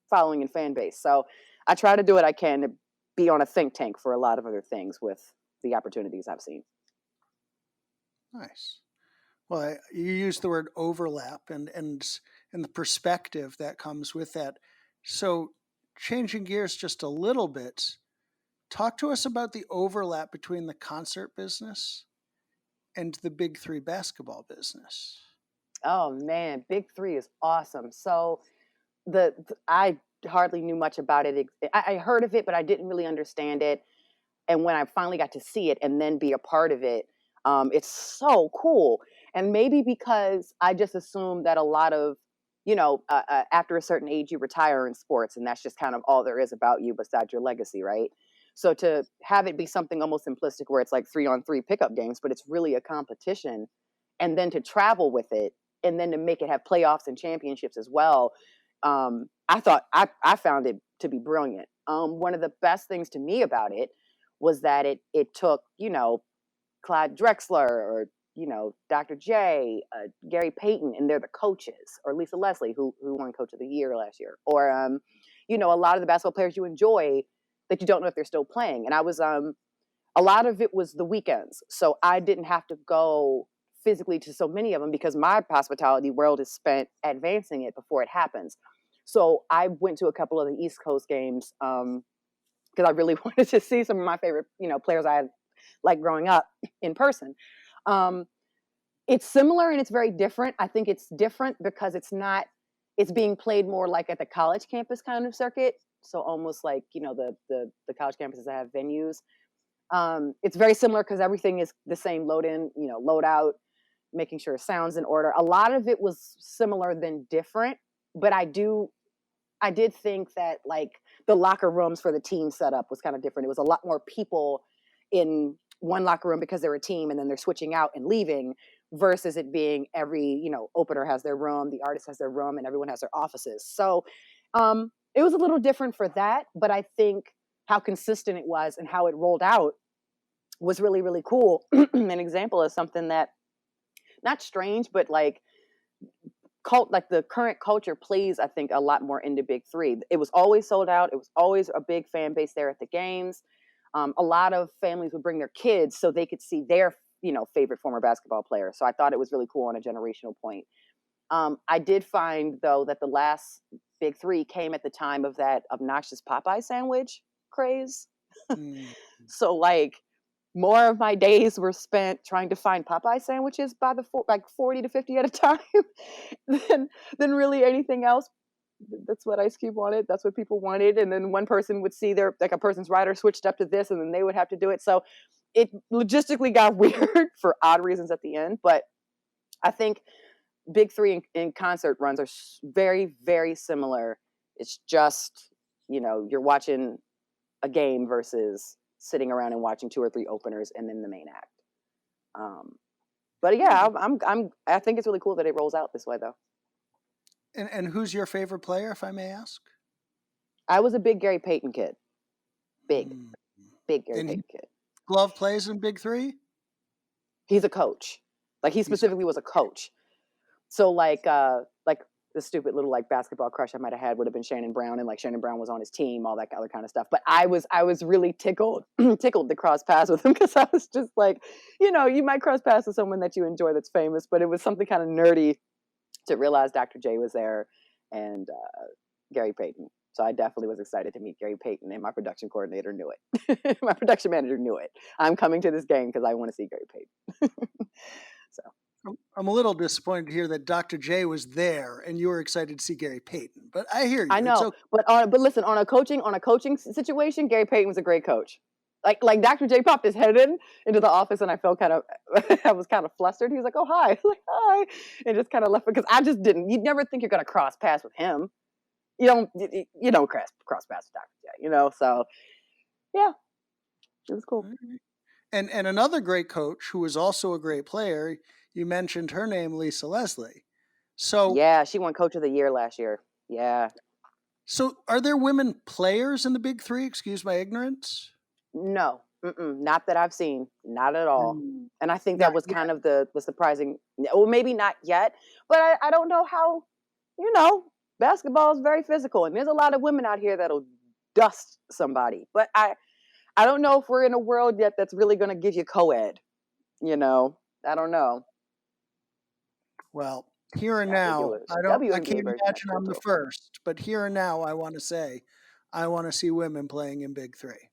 following and fan base. So I try to do what I can to be on a think tank for a lot of other things with the opportunities I've seen. Nice. Well, you used the word overlap and the perspective that comes with that. So changing gears just a little bit, talk to us about the overlap between the concert business and the Big Three basketball business. Oh man, Big Three is awesome. So I hardly knew much about it. I heard of it, but I didn't really understand it. And when I finally got to see it and then be a part of it, it's so cool. And maybe because I just assumed that a lot of, after a certain age, you retire in sports, and that's just kind of all there is about you besides your legacy, right? So to have it be something almost simplistic where it's like 3-on-3 pickup games, but it's really a competition, and then to travel with it, and then to make it have playoffs and championships as well. I found it to be brilliant. One of the best things to me about it was that it took, Clyde Drexler or, Dr. J, Gary Payton, and they're the coaches, or Lisa Leslie, who won Coach of the Year last year, or a lot of the basketball players you enjoy that you don't know if they're still playing. And I was a lot of it was the weekends, so I didn't have to go physically to so many of them because my hospitality world is spent advancing it before it happens. So I went to a couple of the East Coast games because I really wanted to see some of my favorite, players I had like growing up in person. Um, it's similar and it's very different. I think it's different because it's being played more like at the college campus kind of circuit. So almost like, the college campuses that have venues. It's very similar because everything is the same: load in, load out, making sure sound's in order. A lot of it was similar than different, but I did think that like the locker rooms for the team setup was kind of different. It was a lot more people in one locker room because they're a team and then they're switching out and leaving, versus it being every, opener has their room, the artist has their room, and everyone has their offices. So it was a little different for that, but I think how consistent it was and how it rolled out was really, really cool. An example is something that, not strange, but like like the current culture plays, I think, a lot more into Big Three. It was always sold out. It was always a big fan base there at the games. A lot of families would bring their kids so they could see their, favorite former basketball player. So I thought it was really cool on a generational point. I did find though that the last Big Three came at the time of that obnoxious Popeye sandwich craze. Mm. So like more of my days were spent trying to find Popeye sandwiches by the like 40 to 50 at a time than really anything else. That's what Ice Cube wanted. That's what people wanted. And then one person would see a person's rider switched up to this, and then they would have to do it. So it logistically got weird for odd reasons at the end. But I think Big Three in concert runs are very, very similar. It's just, you're watching a game versus sitting around and watching 2 or 3 openers and then the main act. But yeah, I think it's really cool that it rolls out this way though. And who's your favorite player, if I may ask? I was a big Gary Payton kid. Big Gary And Payton kid. Glove plays in Big Three? He's a coach. Like he specifically was a coach. So like the stupid little like basketball crush I might have had would have been Shannon Brown, and like Shannon Brown was on his team, all that other kind of stuff. But I was really tickled to cross paths with him because I was just like, you might cross paths with someone that you enjoy that's famous, but it was something kind of nerdy to realize Dr. J was there and Gary Payton. So I definitely was excited to meet Gary Payton, and my production coordinator knew it. My production manager knew it. I'm coming to this game because I want to see Gary Payton. So I'm a little disappointed to hear that Dr. J was there and you were excited to see Gary Payton. But I hear you. I know, but listen, on a coaching situation, Gary Payton was a great coach. Like Dr. J popped his head into the office, and I felt I was kind of flustered. He was like, "Oh hi," like hi, and just kind of left because I just didn't. You'd never think you're gonna cross paths with him. You don't cross paths with Dr. J. So yeah, it was cool. And another great coach who was also a great player. You mentioned her name, Lisa Leslie. So yeah, she won Coach of the Year last year. Yeah. So are there women players in the Big Three? Excuse my ignorance. No, not that I've seen, not at all. And I think Not that was yet. kind of the surprising. Well, maybe not yet, but I don't know how. Basketball is very physical, and there's a lot of women out here that'll dust somebody. But I don't know if we're in a world yet that's really going to give you co-ed. I don't know. Well, here and now, I can't WNBA version imagine I'm the too. first, but here and now, I want to say, I want to see women playing in Big Three.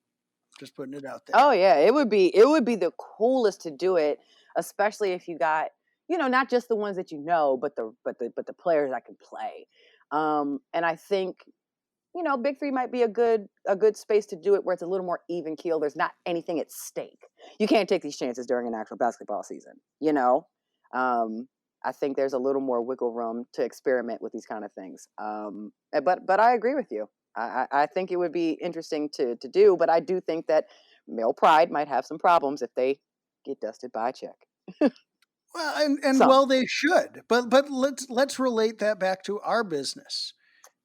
Just putting it out there. Oh yeah, it would be the coolest to do it, especially if you got, not just the ones that but the players that can play. And I think, Big Three might be a good space to do it where it's a little more even keel. There's not anything at stake. You can't take these chances during an actual basketball season. I think there's a little more wiggle room to experiment with these kind of things. But I agree with you. I think it would be interesting to do, but I do think that male pride might have some problems if they get dusted by a chick. Well, and Some. well, they should. But let's relate that back to our business.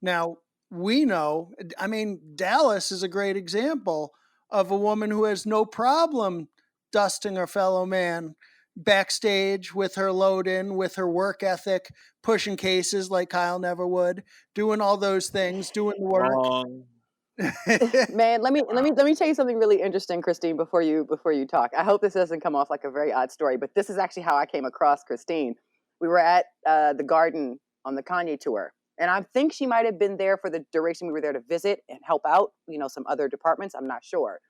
Now, we know, I mean, Dallas is a great example of a woman who has no problem dusting her fellow man backstage with her load in, with her work ethic, pushing cases like Kyle never would, doing all those things, doing work. Wrong. Man, let me Wow. tell you something really interesting, Christine, before you talk. I hope this doesn't come off like a very odd story, but this is actually how I came across Christine. We were at the Garden on the Kanye tour, and I think she might have been there for the duration we were there to visit and help out, some other departments. I'm not sure,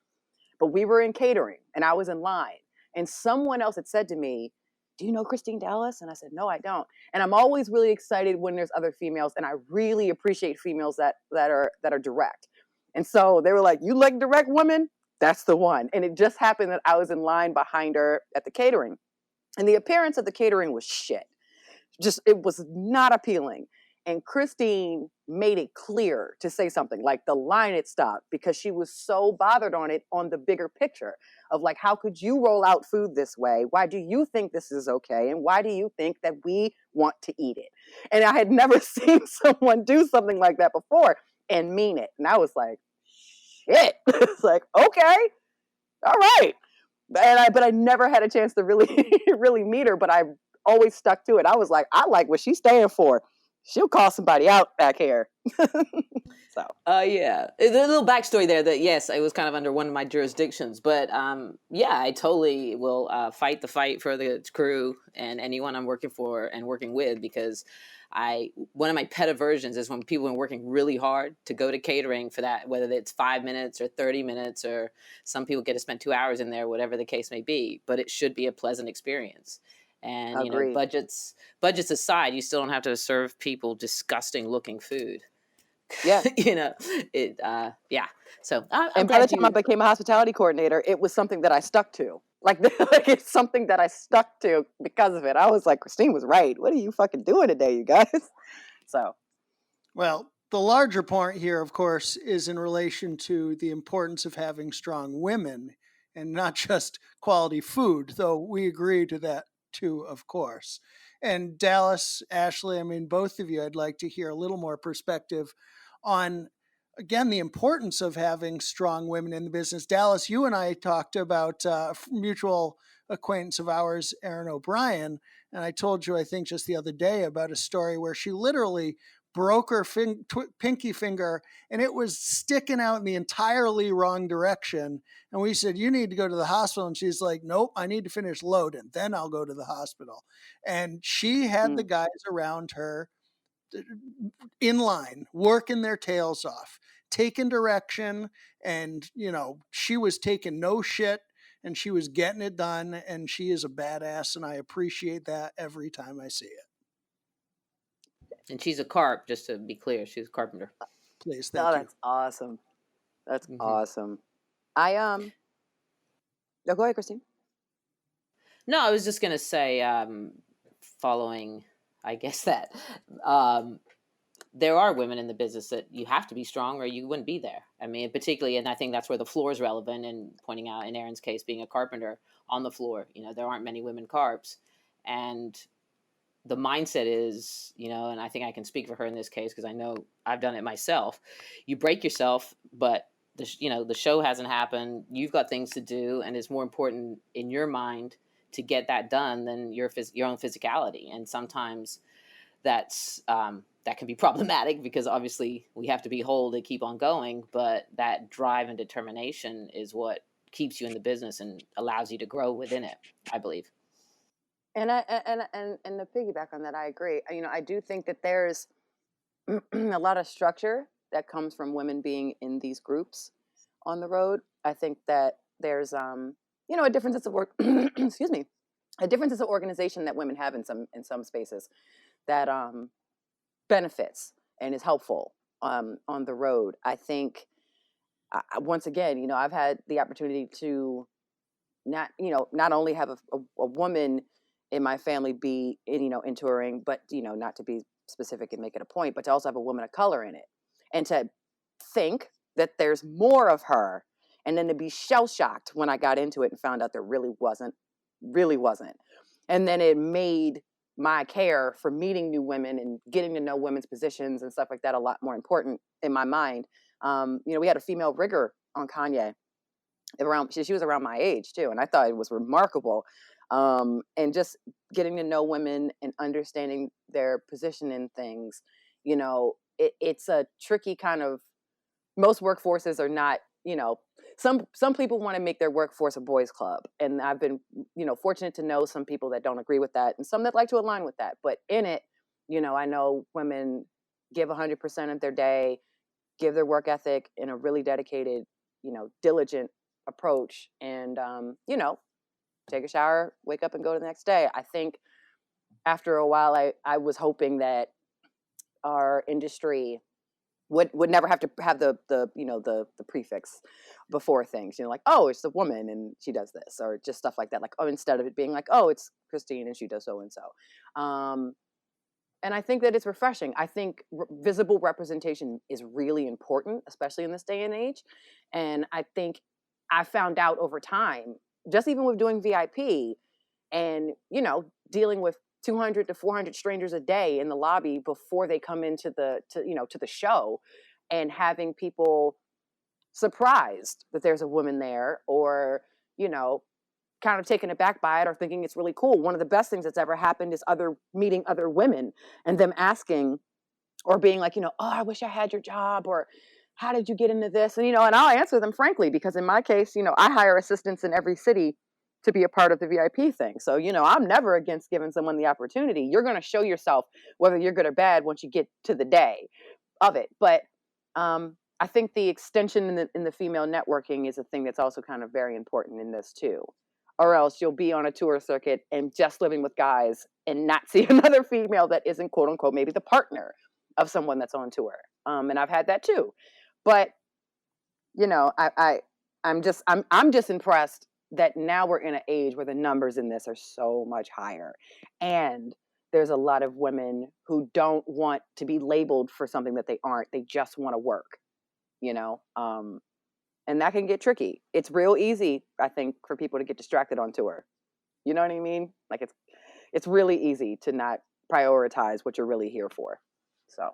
but we were in catering, and I was in line, and someone else had said to me, "Do you know Christine Dallas?" And I said, "No, I don't." And I'm always really excited when there's other females, and I really appreciate females that are direct. And so they were like, "You like direct women? That's the one." And it just happened that I was in line behind her at the catering. And the appearance of the catering was shit. Just, it was not appealing. And Christine made it clear to say something like the line had stopped because she was so bothered on it, on the bigger picture of like, how could you roll out food this way? Why do you think this is okay? And why do you think that we want to eat it? And I had never seen someone do something like that before and mean it. And I was like, shit. It's like, okay, all right. But I never had a chance to really really meet her, but I always stuck to it. I was like, I like what she's staying for. She'll call somebody out back here. So Yeah, there's a little backstory there that yes, it was kind of under one of my jurisdictions, but yeah, I totally will fight the fight for the crew and anyone I'm working for and working with, because one of my pet aversions is when people are working really hard to go to catering for that, whether it's 5 minutes or 30 minutes, or some people get to spend 2 hours in there, whatever the case may be, but it should be a pleasant experience. And agreed. budgets aside, you still don't have to serve people disgusting looking food. Yeah. It yeah. So I'm And by the glad time I you. became a hospitality coordinator, it was something that I stuck to. Like it's something that I stuck to because of it. I was like, Christine was right. What are you fucking doing today, you guys? So Well, the larger point here, of course, is in relation to the importance of having strong women and not just quality food, though we agree to that too, of course. And Dallas, Ashley, I mean, both of you, I'd like to hear a little more perspective on, again, the importance of having strong women in the business. Dallas, you and I talked about mutual acquaintance of ours, Erin O'Brien, and I told you, I think, just the other day about a story where she literally broke her pinky finger and it was sticking out in the entirely wrong direction. And we said, "You need to go to the hospital." And she's like, "Nope, I need to finish loading. Then I'll go to the hospital." And she had the guys around her in line, working their tails off, taking direction. And, she was taking no shit and she was getting it done. And she is a badass. And I appreciate that every time I see it. And she's a carp, just to be clear. She's a carpenter. Please, oh, thank you. that's awesome. That's awesome. I no, go ahead, Christine. No, I was just gonna say, following, I guess that there are women in the business that you have to be strong or you wouldn't be there. I mean, particularly, and I think that's where the floor is relevant. And pointing out in Erin's case, being a carpenter on the floor, there aren't many women carps, and the mindset is, and I think I can speak for her in this case because I know I've done it myself. You break yourself, but the show hasn't happened. You've got things to do, and it's more important in your mind to get that done than your own physicality. And sometimes that's that can be problematic because obviously we have to be whole to keep on going. But that drive and determination is what keeps you in the business and allows you to grow within it, I believe. And to piggyback on that, I agree. I do think that there's a lot of structure that comes from women being in these groups on the road. I think that there's a difference as a work excuse me, a difference as an organization that women have in some spaces that benefits and is helpful on the road. I think once again, I've had the opportunity to not only have a woman in my family be in touring, but not to be specific and make it a point, but to also have a woman of color in it, and to think that there's more of her, and then to be shell shocked when I got into it and found out there really wasn't, and then it made my care for meeting new women and getting to know women's positions and stuff like that a lot more important in my mind. We had a female rigger on Kanye around, she was around my age too, and I thought it was remarkable. And just getting to know women and understanding their position in things, it's a tricky kind of, most workforces are not, some people want to make their workforce a boys club, and I've been fortunate to know some people that don't agree with that and some that like to align with that, but in it, I know women give 100% of their day, give their work ethic in a really dedicated, diligent approach, and take a shower, wake up, and go to the next day. I think after a while, I was hoping that our industry would never have to have the prefix before things, like, oh, it's a woman and she does this, or just stuff like that. Like, oh, instead of it being like, oh, it's Christine and she does so and so. And I think that it's refreshing. I think visible representation is really important, especially in this day and age. And I think I found out over time, just even with doing VIP and, dealing with 200 to 400 strangers a day in the lobby before they come into to the show, and having people surprised that there's a woman there, or, kind of taken aback by it, or thinking it's really cool. One of the best things that's ever happened is meeting other women and them asking or being like, oh, I wish I had your job, or how did you get into this? And, and I'll answer them frankly, because in my case, I hire assistants in every city to be a part of the VIP thing. So, I'm never against giving someone the opportunity. You're going to show yourself whether you're good or bad once you get to the day of it. But I think the extension in the female networking is a thing that's also kind of very important in this too. Or else you'll be on a tour circuit and just living with guys and not see another female that isn't, quote unquote, maybe the partner of someone that's on tour. And I've had that too. But I'm just impressed that now we're in an age where the numbers in this are so much higher, and there's a lot of women who don't want to be labeled for something that they aren't. They just want to work, and that can get tricky. It's real easy, I think, for people to get distracted on tour. You know what I mean? Like, it's really easy to not prioritize what you're really here for. So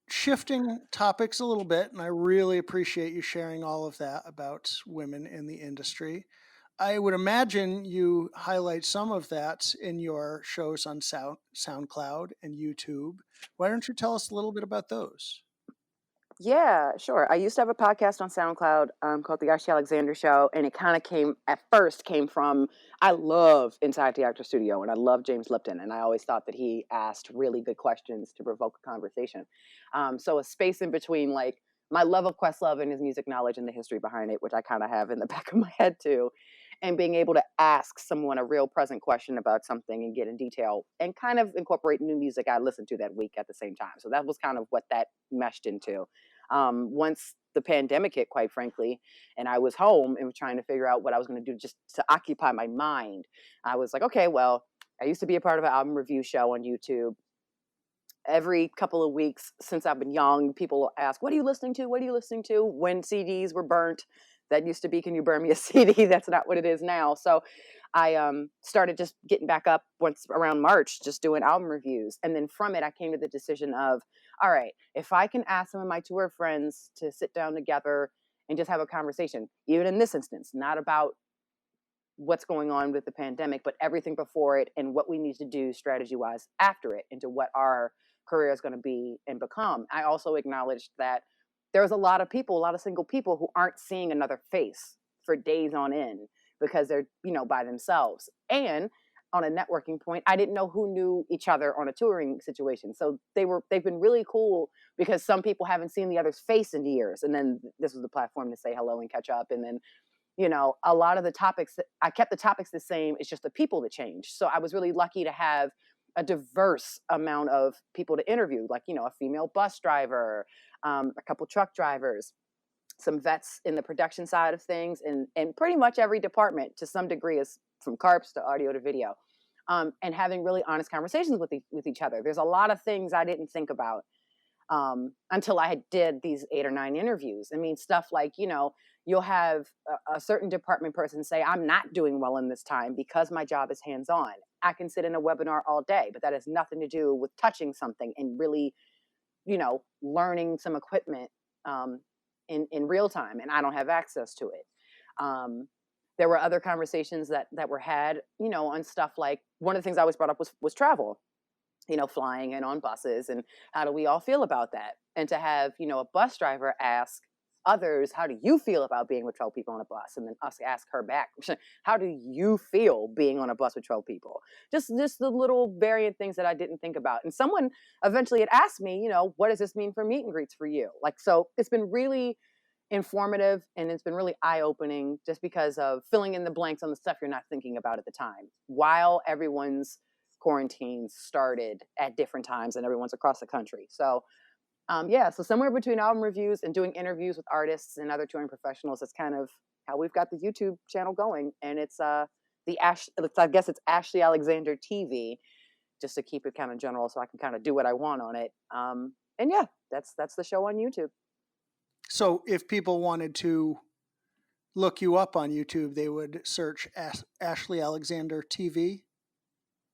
shifting topics a little bit, and I really appreciate you sharing all of that about women in the industry. I would imagine you highlight some of that in your shows on SoundCloud and YouTube. Why don't you tell us a little bit about those? Yeah, sure. I used to have a podcast on SoundCloud called The Ashley Alexander Show, and it kind of came from, I love Inside the Actor Studio, and I love James Lipton, and I always thought that he asked really good questions to provoke a conversation. So a space in between, like, my love of Questlove and his music knowledge and the history behind it, which I kind of have in the back of my head too, and being able to ask someone a real present question about something and get in detail and kind of incorporate new music I listened to that week at the same time. So that was kind of what that meshed into. Once the pandemic hit, quite frankly, and I was home and trying to figure out what I was going to do just to occupy my mind, I was like, okay, well, I used to be a part of an album review show on YouTube. Every couple of weeks since I've been young, people will ask, what are you listening to? What are you listening to? When CDs were burnt, that used to be, can you burn me a CD? That's not what it is now. So I started just getting back up once around March, just doing album reviews. And then from it, I came to the decision of, all right, if I can ask some of my tour friends to sit down together and just have a conversation, even in this instance, not about what's going on with the pandemic, but everything before it and what we need to do strategy-wise after it, into what our career is going to be and become. I also acknowledged that there's a lot of single people who aren't seeing another face for days on end because they're, by themselves. And on a networking point, I didn't know who knew each other on a touring situation. So they've been really cool because some people haven't seen the other's face in years. And then this was the platform to say hello and catch up. And then, a lot of the topics I kept the topics the same. It's just the people that changed. So I was really lucky to have a diverse amount of people to interview, like, a female bus driver, a couple truck drivers, some vets in the production side of things, and pretty much every department to some degree, is from carps to audio to video, and having really honest conversations with each other. There's a lot of things I didn't think about until I did these 8 or 9 interviews. I mean, stuff like, you'll have a certain department person say, I'm not doing well in this time because my job is hands-on. I can sit in a webinar all day, but that has nothing to do with touching something and really, learning some equipment in real time, and I don't have access to it. There were other conversations that were had, on stuff like, one of the things I always brought up was travel, flying and on buses, and how do we all feel about that? And to have, a bus driver ask others, how do you feel about being with 12 people on a bus? And then us ask her back, how do you feel being on a bus with 12 people? Just the little variant things that I didn't think about. And someone eventually had asked me, what does this mean for meet and greets for you? Like, so it's been really informative, and it's been really eye-opening, just because of filling in the blanks on the stuff you're not thinking about at the time, while everyone's quarantines started at different times and everyone's across the country. So so somewhere between album reviews and doing interviews with artists and other touring professionals, that's kind of how we've got the YouTube channel going. And it's I guess it's Ashley Alexander TV, just to keep it kind of general, so I can kind of do what I want on it. And yeah, that's the show on YouTube. So if people wanted to look you up on YouTube, they would search Ashley Alexander TV.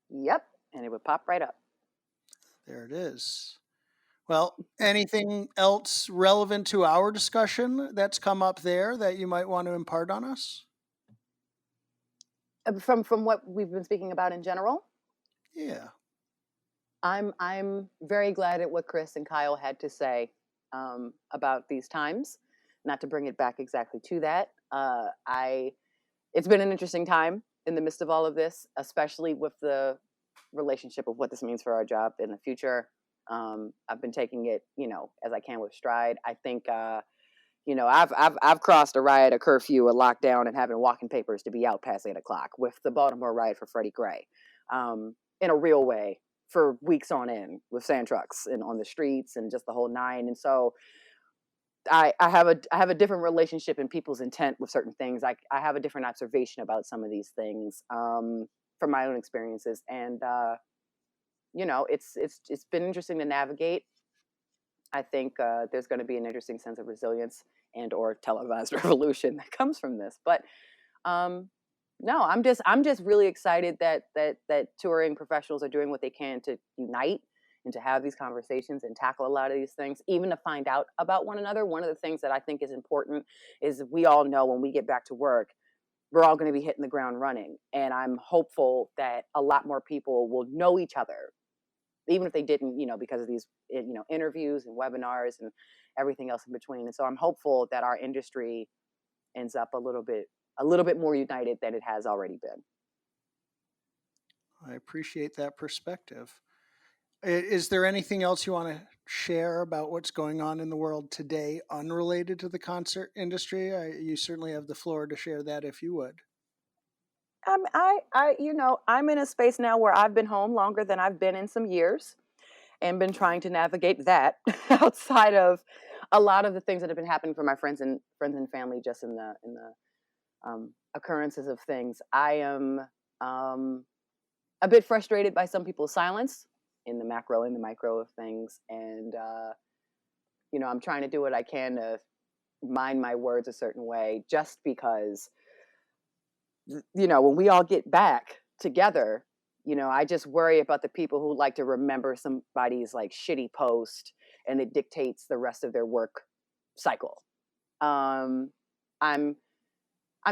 Yep, and it would pop right up. There it is. Well, anything else relevant to our discussion that's come up there that you might want to impart on us? From what we've been speaking about in general? Yeah. I'm very glad at what Chris and Kyle had to say about these times. Not to bring it back exactly to that. It's been an interesting time in the midst of all of this, especially with the relationship of what this means for our job in the future. I've been taking it, as I can with stride. I think, I've crossed a riot, a curfew, a lockdown, and having walking papers to be out past 8 o'clock with the Baltimore riot for Freddie Gray, in a real way, for weeks on end, with sand trucks and on the streets and just the whole nine. And so I have a different relationship in people's intent with certain things. I have a different observation about some of these things from my own experiences. And it's been interesting to navigate. I think there's going to be an interesting sense of resilience and or televised revolution that comes from this. But no, I'm just really excited that touring professionals are doing what they can to unite and to have these conversations and tackle a lot of these things, even to find out about one another. One of the things that I think is important is we all know when we get back to work, we're all going to be hitting the ground running. And I'm hopeful that a lot more people will know each other, even if they didn't, because of these, interviews and webinars and everything else in between. And so I'm hopeful that our industry ends up a little bit more united than it has already been. I appreciate that perspective. Is there anything else you want to share about what's going on in the world today unrelated to the concert industry? You certainly have the floor to share that if you would. I'm in a space now where I've been home longer than I've been in some years, and been trying to navigate that outside of a lot of the things that have been happening for my friends and family, just in the occurrences of things. I am a bit frustrated by some people's silence in the macro and the micro of things, and I'm trying to do what I can to mind my words a certain way, just because when we all get back together, I just worry about the people who like to remember somebody's like shitty post and it dictates the rest of their work cycle. I'm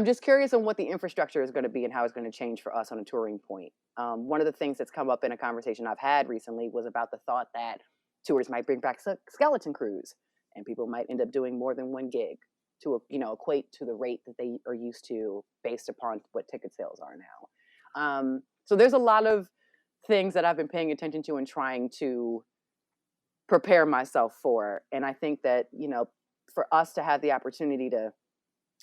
just curious on what the infrastructure is going to be and how it's going to change for us on a touring point. One of the things that's come up in a conversation I've had recently was about the thought that tours might bring back skeleton crews, and people might end up doing more than one gig to equate to the rate that they are used to based upon what ticket sales are now. So there's a lot of things that I've been paying attention to and trying to prepare myself for. And I think that, for us to have the opportunity to,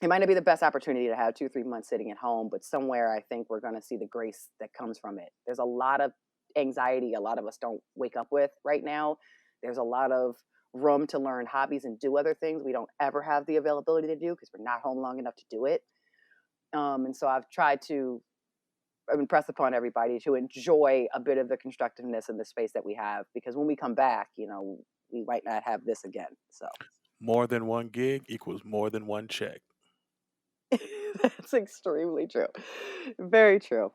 it might not be the best opportunity to have 2-3 months sitting at home, but somewhere I think we're going to see the grace that comes from it. There's a lot of anxiety a lot of us don't wake up with right now. There's a lot of room to learn hobbies and do other things we don't ever have the availability to do because we're not home long enough to do it. And so I've tried to impress upon everybody to enjoy a bit of the constructiveness in the space that we have, because when we come back, we might not have this again. So More than one gig equals more than one check. that's extremely true. Very true.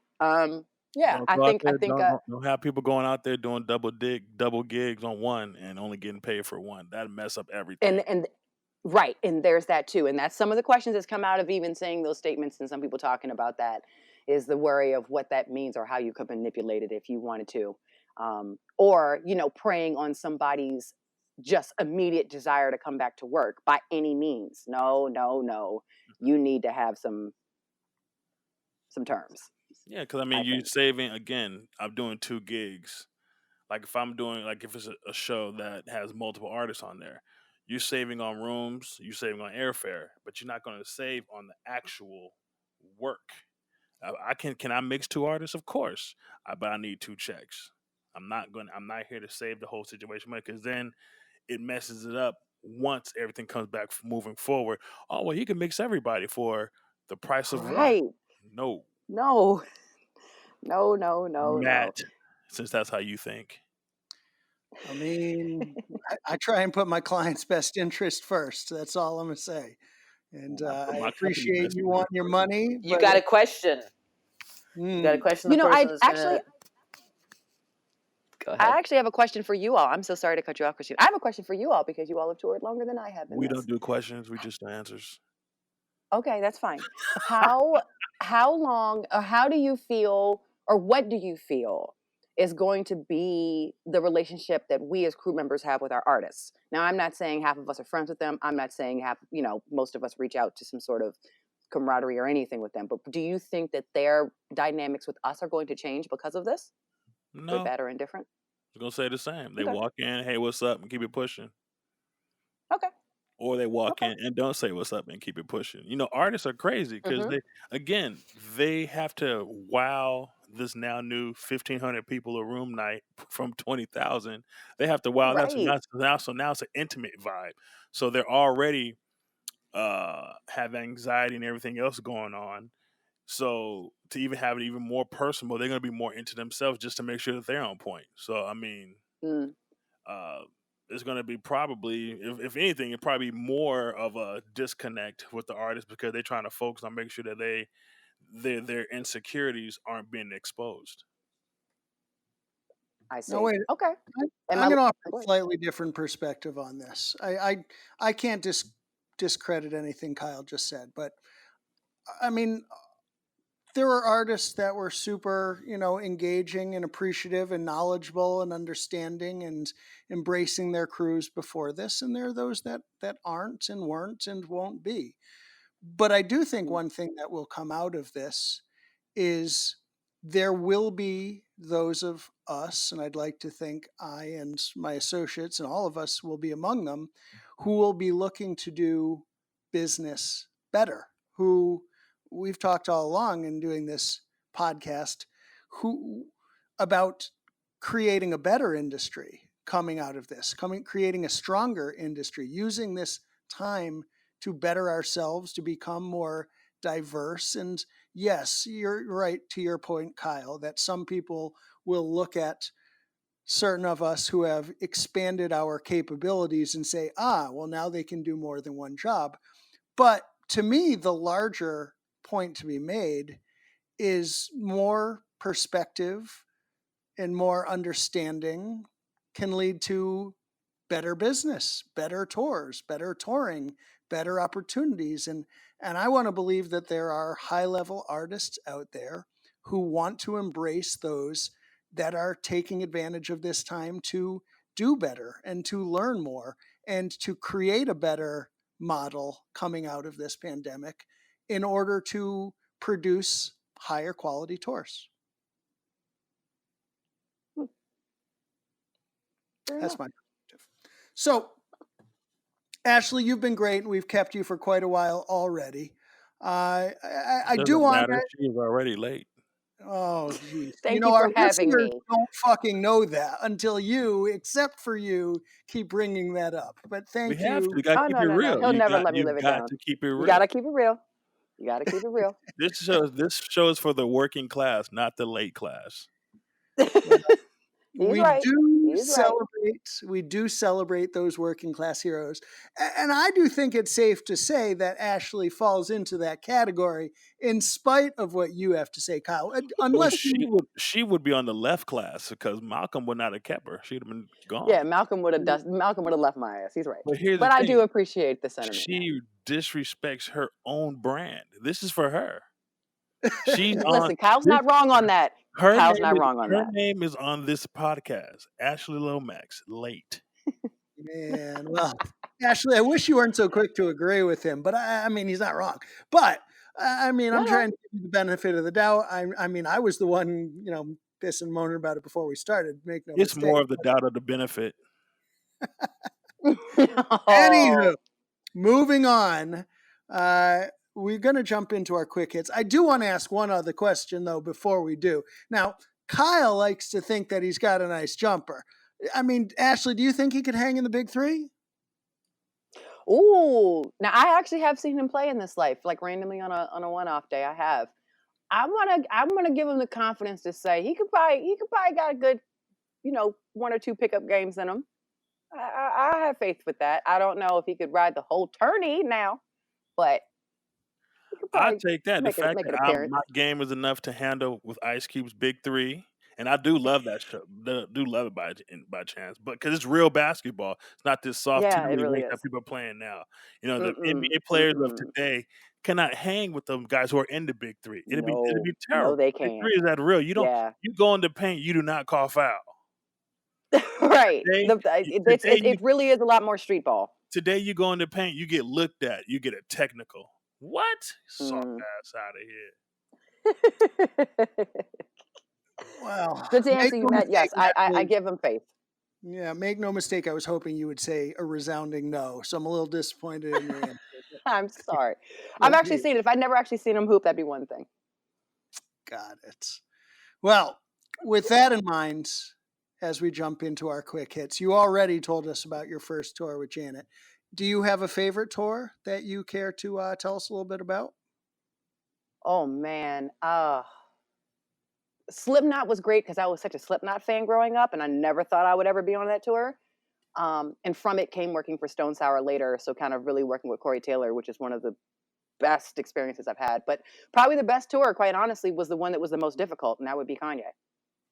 Yeah, Don't I go out think there. Don't have people going out there doing double gigs on one and only getting paid for one. That'd mess up everything. and right, and there's that too, and that's some of the questions that's come out of even saying those statements, and some people talking about that is the worry of what that means or how you could manipulate it if you wanted to, or preying on somebody's just immediate desire to come back to work by any means. No, no, no. You need to have some terms. Yeah, because I I mean, you think. saving again. I'm doing 2 gigs. Like if I'm doing like if it's a show that has multiple artists on there, you're saving on rooms, you're saving on airfare, but you're not going to save on the actual work. I can I mix 2 artists? Of course, but I need 2 checks. I'm not here to save the whole situation because then it messes it up once everything comes back moving forward. Oh well, he can mix everybody for the price of one. Right. No, No. No, no, no, no. Matt, since that's how you think. I mean, I try and put my client's best interest first. That's all I'm gonna say. And And I put I my company appreciate best you interest want your first. money, You but got a question. You got to question the person I that's actually gonna go ahead. have a question for you all. I'm so sorry to cut you off, Christine. I have a question for you all because you all have toured longer than I have in We this. don't do questions. We just do answers. Okay, that's fine. How long, or how do you feel, or what do you feel is going to be the relationship that we as crew members have with our artists? Now, I'm not saying half of us are friends with them. I'm not saying most of us reach out to some sort of camaraderie or anything with them. But do you think that their dynamics with us are going to change because of this? Good, No, bad, or indifferent? I was gonna say the same. They Okay. walk in, hey, what's up, and keep it pushing. Okay. Or they walk Okay. in and don't say what's up and keep it pushing. Artists are crazy because Mm-hmm. they have to wow this now new 1,500 people a room night from 20,000. They have to wow that. Right. So now it's an intimate vibe. So they're already have anxiety and everything else going on. So to even have it even more personal, they're going to be more into themselves just to make sure that they're on point. So I mean, Mm. uh, it's going to be probably, if anything, it probably be more of a disconnect with the artist because they're trying to focus on making sure that their insecurities aren't being exposed. I no, see. wait. Okay. Am I'm I? going to offer Go a ahead. slightly different perspective on this. I can't discredit anything Kyle just said, but I mean, there were artists that were super, engaging and appreciative and knowledgeable and understanding and embracing their crews before this, and there are those that aren't and weren't and won't be. But I do think Mm. one thing that will come out of this is there will be those of us, and I'd like to think I and my associates and all of us will be among them, who will be looking to do business better, who we've talked all along in doing this podcast, who about creating a better industry coming out of this, creating a stronger industry, using this time to better ourselves, to become more diverse. And yes, you're right to your point, Kyle, that some people will look at certain of us who have expanded our capabilities and say, well, now they can do more than one job. But to me, the larger point to be made is more perspective and more understanding can lead to better business, better tours, better touring, better opportunities. And I want to believe that there are high-level artists out there who want to embrace those that are taking advantage of this time to do better and to learn more and to create a better model coming out of this pandemic in order to produce higher quality tours. Fair That's enough. my perspective. So, Ashley, you've been great, and we've kept you for quite a while already. I It do doesn't want matter. to. She is already late. Oh, geez. Thank you Our for having listeners me. don't fucking know that until you, except for you, keep bringing that up. But We thank have to. you. You gotta Oh, keep no, it no, no. real. He'll never let me You live it got down. to keep it You real. got to keep it real. You got to keep it real. This show is for the working class, not the late class. Well, He's we right. do He's right. celebrate those working class heroes, and I do think it's safe to say that Ashley falls into that category, in spite of what you have to say, Kyle. Well, Unless you, she would be on the left class because Malcolm would not have kept her. She'd have been Yeah, gone. Malcolm would have left my ass. He's right. But here's the But I do thing: appreciate the sentiment now. she disrespects her own brand. This is for her. She's on Listen, Kyle's this. not wrong on that. Kyle's not wrong on Her that. name is on this podcast. Ashley Lomax, late. man, well, Ashley, I wish you weren't so quick to agree with him, but I mean, he's not wrong. But I mean, No, I'm no. trying to give you the benefit of the doubt. I mean, I was the one, pissing and moaning about it before we started. Make no It's mistake. more of the doubt of the benefit. Anywho, Oh, moving on. We're going to jump into our quick hits. I do want to ask one other question, though, before we do. Now, Kyle likes to think that he's got a nice jumper. I mean, Ashley, do you think he could hang in the big three? ooh. Now I actually have seen him play in this life, like randomly on a one-off day. I have. I'm gonna give him the confidence to say he could probably got a good, one or two pickup games in him. I have faith with that. I don't know if he could ride the whole tourney now, but he could I probably take that. The make it fact make an that appearance. my game is enough to handle with Ice Cube's Big Three, and I do love that show. Do love it by chance, but because it's real basketball, it's not this soft Yeah, it T-League really league that is. people are playing now. The Mm-mm, NBA players of mm-mm. today cannot hang with them guys who are in the Big Three. It'd No, be no, terrible. they Big can't. Three is that real. Yeah, You go in the paint, you do not call foul. right. Today, It really is a lot more street ball. today you go in the paint, you get looked at, you get a technical. What? Soft Mm. ass out of here. Well, But to make answer you, no Matt, yes, mistake, I Ashley. give him faith. Yeah, make no mistake. I was hoping you would say a resounding no. So I'm a little disappointed in your answer. I'm sorry. I've But actually hey, seen it. If I'd never actually seen him hoop, that'd be one thing. got it. Well, with that in mind, as we jump into our quick hits, you already told us about your first tour with Janet. Do you have a favorite tour that you care to tell us a little bit about? Oh man. Slipknot was great because I was such a Slipknot fan growing up, and I never thought I would ever be on that tour. And from it came working for Stone Sour later, so kind of really working with Corey Taylor, which is one of the best experiences I've had. But probably the best tour, quite honestly, was the one that was the most difficult, and that would be Kanye.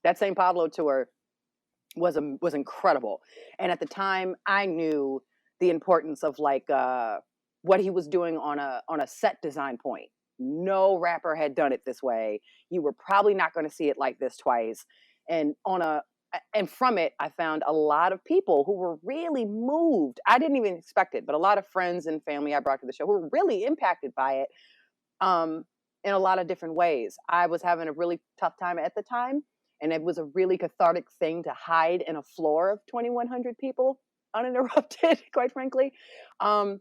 That St. Pablo tour was incredible, and at the time, I knew the importance of what he was doing on a set design point. No rapper had done it this way. You were probably not going to see it like this twice. And from it, I found a lot of people who were really moved. I didn't even expect it, but a lot of friends and family I brought to the show who were really impacted by it, um, in a lot of different ways. I was having a really tough time at the time, and it was a really cathartic thing to hide in a floor of 2,100 people uninterrupted, quite frankly. Um,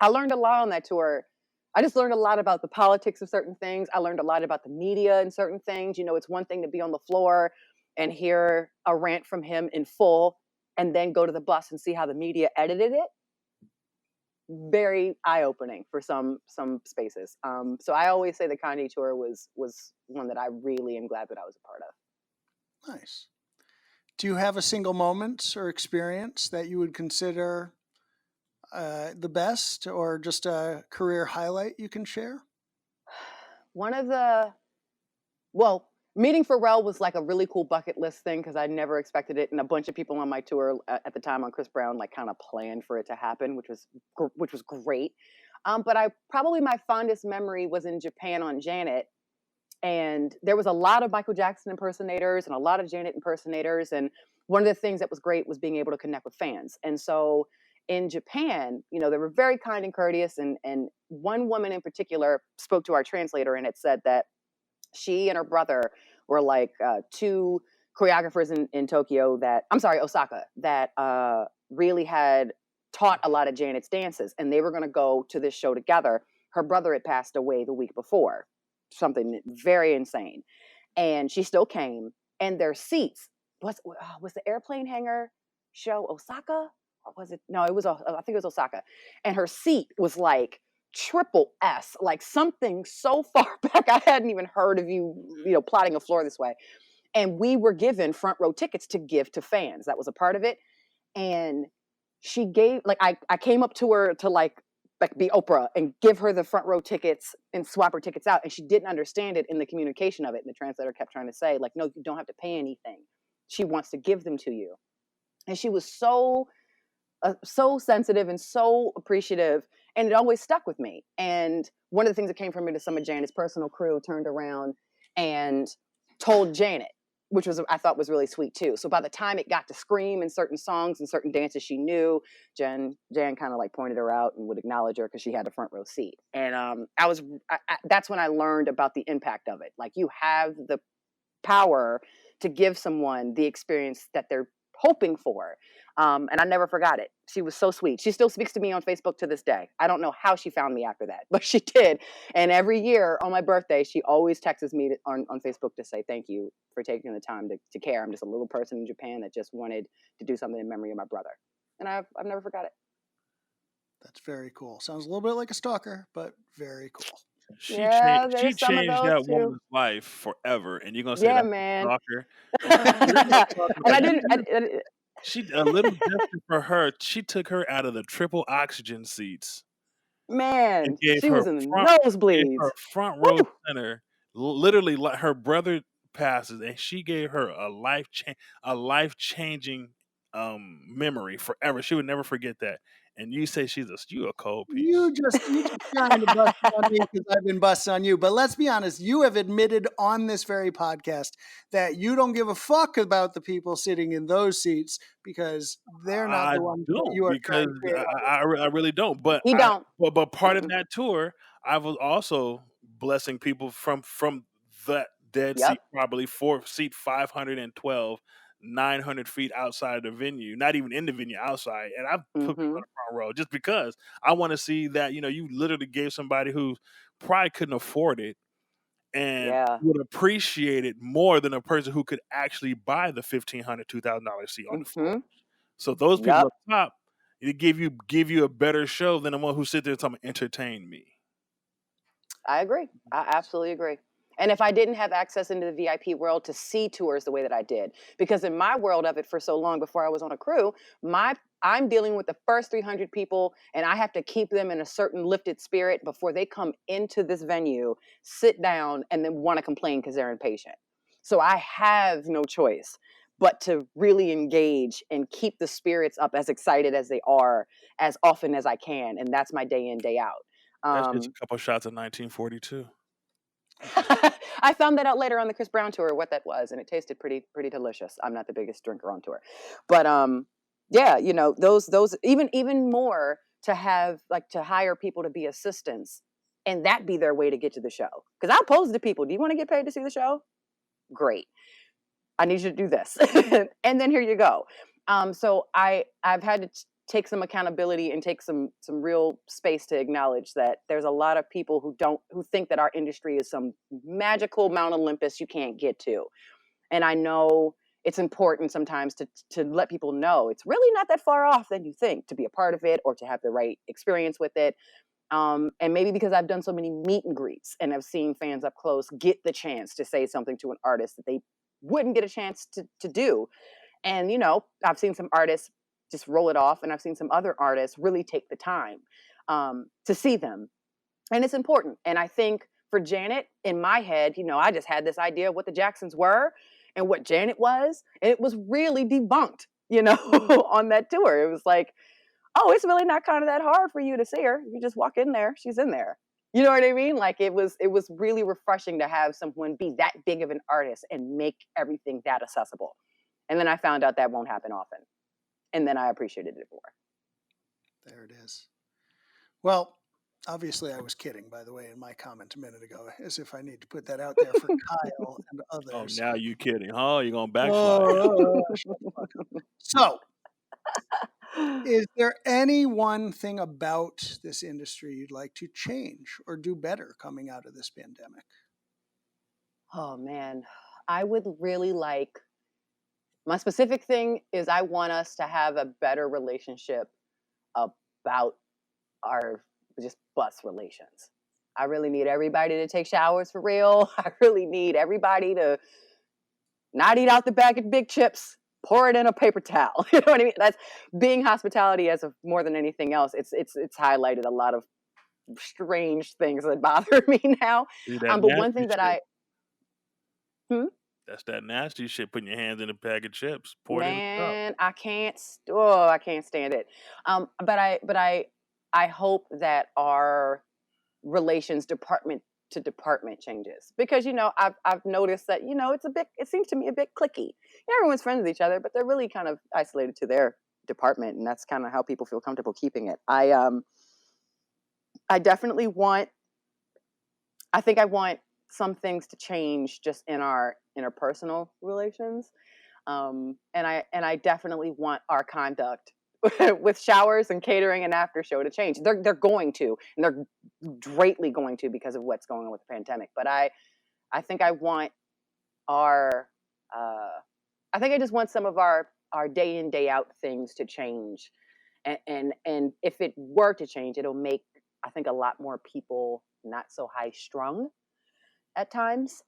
I learned a lot on that tour. I just learned a lot about the politics of certain things. I learned a lot about the media and certain things. It's one thing to be on the floor and hear a rant from him in full and then go to the bus and see how the media edited it. Very eye-opening for some spaces. So I always say the Kanye tour was one that I really am glad that I was a part of. Nice. Do you have a single moment or experience that you would consider the best, or just a career highlight you can share? One of meeting Pharrell was like a really cool bucket list thing because I never expected it, and a bunch of people on my tour at the time on Chris Brown kind of planned for it to happen, which was great. But probably my fondest memory was in Japan on Janet, and there was a lot of Michael Jackson impersonators and a lot of Janet impersonators, and one of the things that was great was being able to connect with fans. And so in Japan, they were very kind and courteous, and one woman in particular spoke to our translator and it said that she and her brother were like two choreographers in Tokyo Osaka, that really had taught a lot of Janet's dances, and they were going to go to this show together. Her brother had passed away the week before, something very insane, and she still came. And their seats was the airplane hangar show Osaka, or was it? No, it was. I think it was Osaka, and her seat was like triple S, like something so far back I hadn't even heard of you plotting a floor this way. And we were given front row tickets to give to fans. That was a part of it. And she gave, like, I came up to her to like be Oprah and give her the front row tickets and swap her tickets out. And she didn't understand it in the communication of it. And the translator kept trying to say, like, no, you don't have to pay anything. She wants to give them to you. And she was so sensitive and so appreciative. And it always stuck with me. And one of the things that came from it is some of Janet's personal crew turned around and told Janet, which I thought was really sweet too. So by the time it got to Scream and certain songs and certain dances she knew, Jan kind of like pointed her out and would acknowledge her because she had a front row seat. And that's when I learned about the impact of it. Like, you have the power to give someone the experience that they're hoping for. And I never forgot it. She was so sweet. She still speaks to me on Facebook to this day. I don't know how she found me after that, but she did. And every year on my birthday, she always texts me on Facebook to say, thank you for taking the time to care. I'm just a little person in Japan that just wanted to do something in memory of my brother. And I've never forgot it. That's very cool. Sounds a little bit like a stalker, but very cool. She Yeah, changed. She there's some of changed those that too. woman's life forever, and you're gonna say Yeah, that's a man. stalker. And I didn't. She a little gesture for her. She took her out of the triple oxygen seats Man, and gave she her was in the nosebleeds. front row Woo! center. Literally, like, her brother passes, and she gave her a life changing memory forever. She would never forget that. And you say you a cold piece. You just trying to bust on me because I've been busting on you. But let's be honest, you have admitted on this very podcast that you don't give a fuck about the people sitting in those seats because they're not I the ones that you don't, are because trying to create. I really don't. But He don't. but part of Mm-mm. that tour, I was also blessing people from that dead seat, Yep. probably seat 512, 900 feet outside the venue, not even in the venue, outside. And I put people in the front row just because I want to see that, you literally gave somebody who probably couldn't afford it and Yeah. would appreciate it more than a person who could actually buy the $1,500, $2,000 seat on the floor. So those people Yep. up top, it give you a better show than the one who sit there and tell me, entertain me. I agree. I absolutely agree. And if I didn't have access into the VIP world to see tours the way that I did, because in my world of it for so long before I was on a crew, I'm dealing with the first 300 people, and I have to keep them in a certain lifted spirit before they come into this venue, sit down, and then want to complain because they're impatient. So I have no choice but to really engage and keep the spirits up as excited as they are as often as I can. And that's my day in, day out. That's just a couple shots of 1942. I found that out later on the Chris Brown tour what that was, and it tasted pretty delicious. I'm not the biggest drinker on tour, but yeah, those even more to have, like, to hire people to be assistants and that be their way to get to the show. Because I'll pose to people, do you want to get paid to see the show? Great, I need you to do this, and then here you go. So I've had to take some accountability and take some real space to acknowledge that there's a lot of people who think that our industry is some magical Mount Olympus you can't get to. And I know it's important sometimes to let people know it's really not that far off than you think to be a part of it or to have the right experience with it. And maybe because I've done so many meet and greets and I've seen fans up close get the chance to say something to an artist that they wouldn't get a chance to do. And, I've seen some artists just roll it off, and I've seen some other artists really take the time to see them. And it's important. And I think for Janet, in my head, I just had this idea of what the Jacksons were and what Janet was. And it was really debunked, on that tour. It was like, oh, it's really not kind of that hard for you to see her. You just walk in there, she's in there. You know what I mean? Like, it was really refreshing to have someone be that big of an artist and make everything that accessible. And then I found out that won't happen often. And then I appreciated it more. There it is. Well, Obviously, I was kidding, by the way, in my comment a minute ago, as if I need to put that out there for Kyle and Oh, others. now you kidding, huh? You gonna backslide? Shut the fuck up. So, is there any one thing about this industry you'd like to change or do better coming out of this pandemic? Oh man, I would really like, my specific thing is I want us to have a better relationship about our just bus relations. I really need everybody to take showers for real. I really need everybody to not eat out the bag of big chips, pour it in a paper towel. You know what I mean? That's being hospitality as of more than anything else. It's highlighted a lot of strange things that bother me now. See that But one nasty thing that shit? hmm? That's that nasty shit. Putting your hands in a bag of chips, pour it in a cup. Man, I can't stand it. But I hope that our relations department to department changes, because I've noticed that it seems to me a bit cliquey. Everyone's friends with each other, but they're really kind of isolated to their department, and that's kind of how people feel comfortable keeping it. I definitely want. I think I want some things to change just in our interpersonal relations. And I definitely want our conduct with showers and catering and after show to change. They're going to, and they're greatly going to, because of what's going on with the pandemic. But I think I want our I think I just want some of our day in day out things to change, and if it were to change, it'll make, I think, a lot more people not so high strung at times.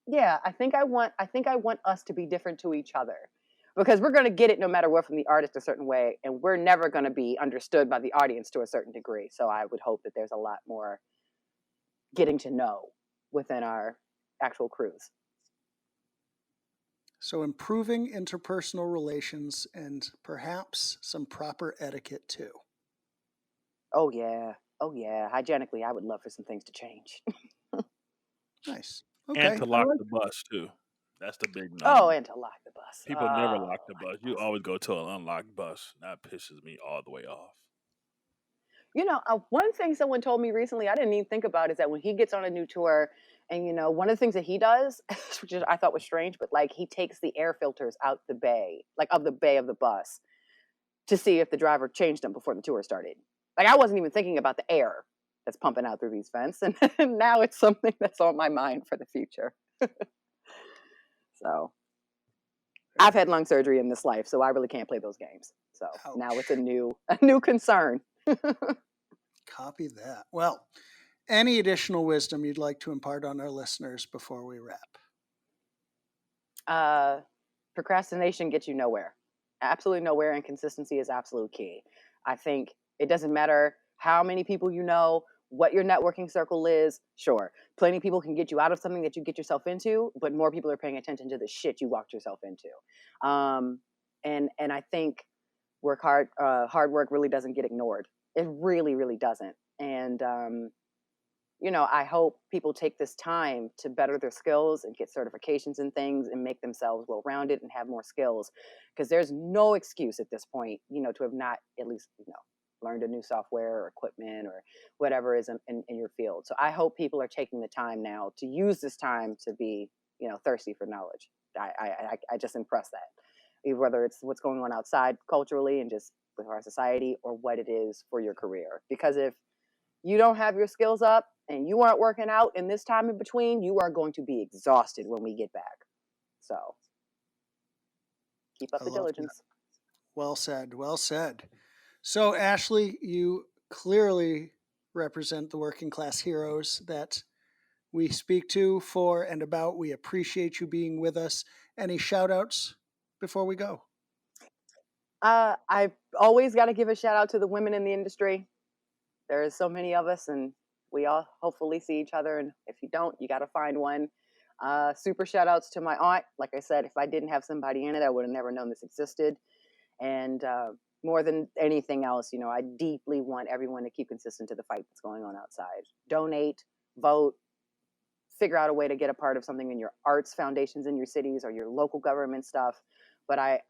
Yeah, I think I want us to be different to each other, because we're going to get it no matter what from the artist a certain way, and we're never going to be understood by the audience to a certain degree. So I would hope that there's a lot more getting to know within our actual crews. So, improving interpersonal relations and perhaps some proper etiquette too. Oh yeah. Oh yeah. Hygienically, I would love for some things to change. Nice. And Okay. to I lock like. the bus too. That's the big Oh, no-no. and to lock the bus. People never Oh, lock the lock bus. the You bus. always go to an unlocked bus. That pisses me all the way off. One thing someone told me recently, I didn't even think about, is that when he gets on a new tour, and one of the things that he does, which I thought was strange, but like, he takes the air filters out the bay, like of the bay of the bus, to see if the driver changed them before the tour started. Like, I wasn't even thinking about the air that's pumping out through these vents, and now it's something that's on my mind for the future. So I've had lung surgery in this life, so I really can't play those games. So now it's a Ouch. new concern. Copy that. Well, any additional wisdom you'd like to impart on our listeners before we wrap? Procrastination gets you nowhere. Absolutely nowhere, and consistency is absolute key. I think it doesn't matter how many people you know, what your networking circle is. Sure, plenty of people can get you out of something that you get yourself into, but more people are paying attention to the shit you walked yourself into. And I think hard work really doesn't get ignored. It really, really doesn't. And I hope people take this time to better their skills and get certifications and things and make themselves well rounded and have more skills, because there's no excuse at this point, to have not at least, learned a new software or equipment or whatever is in your field. So I hope people are taking the time now to use this time to be, thirsty for knowledge. I just impress that, whether it's what's going on outside culturally and just with our society, or what it is for your career. Because if you don't have your skills up and you aren't working out in this time in between, you are going to be exhausted when we get back. So keep up I the love that. diligence. Well said. Well said. So, Ashley, you clearly represent the working class heroes that we speak to, for, and about. We appreciate you being with us. Any shout outs before we go? I've always got to give a shout out to the women in the industry. There is so many of us, and we all hopefully see each other. And if you don't, you got to find one. Super shout outs to my aunt. Like I said, if I didn't have somebody in it, I would have never known this existed. And more than anything else, I deeply want everyone to keep consistent to the fight that's going on outside. Donate, vote, figure out a way to get a part of something in your arts foundations in your cities or your local government stuff. But I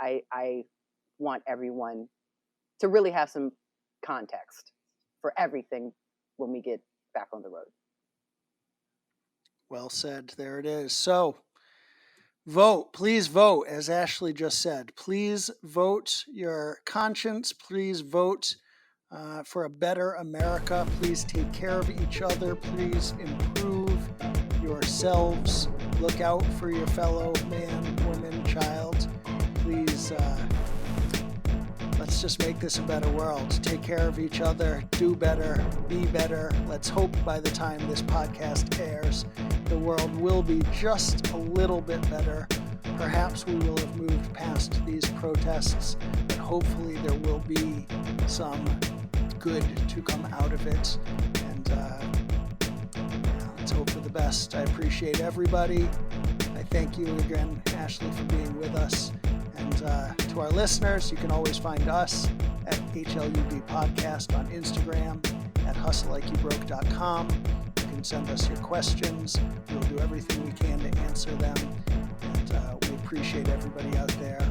want everyone to really have some context for everything when we get back on the road. Well said. There it is. So vote, please vote, as Ashley just said. Please vote your conscience. Please vote for a better America. Please take care of each other. Please improve yourselves. Look out for your fellow man, woman, child. Please, let's just make this a better world. Take care of each other. Do better. Be better. Let's hope by the time this podcast airs, the world will be just a little bit better. Perhaps we will have moved past these protests, but hopefully there will be some good to come out of it. And let's hope for the best. I appreciate everybody. I thank you again, Ashley, for being with us. And to our listeners, you can always find us at HLUB Podcast on Instagram, at hustlelikeyouBroke.com. You can send us your questions. We'll do everything we can to answer them. And we appreciate everybody out there.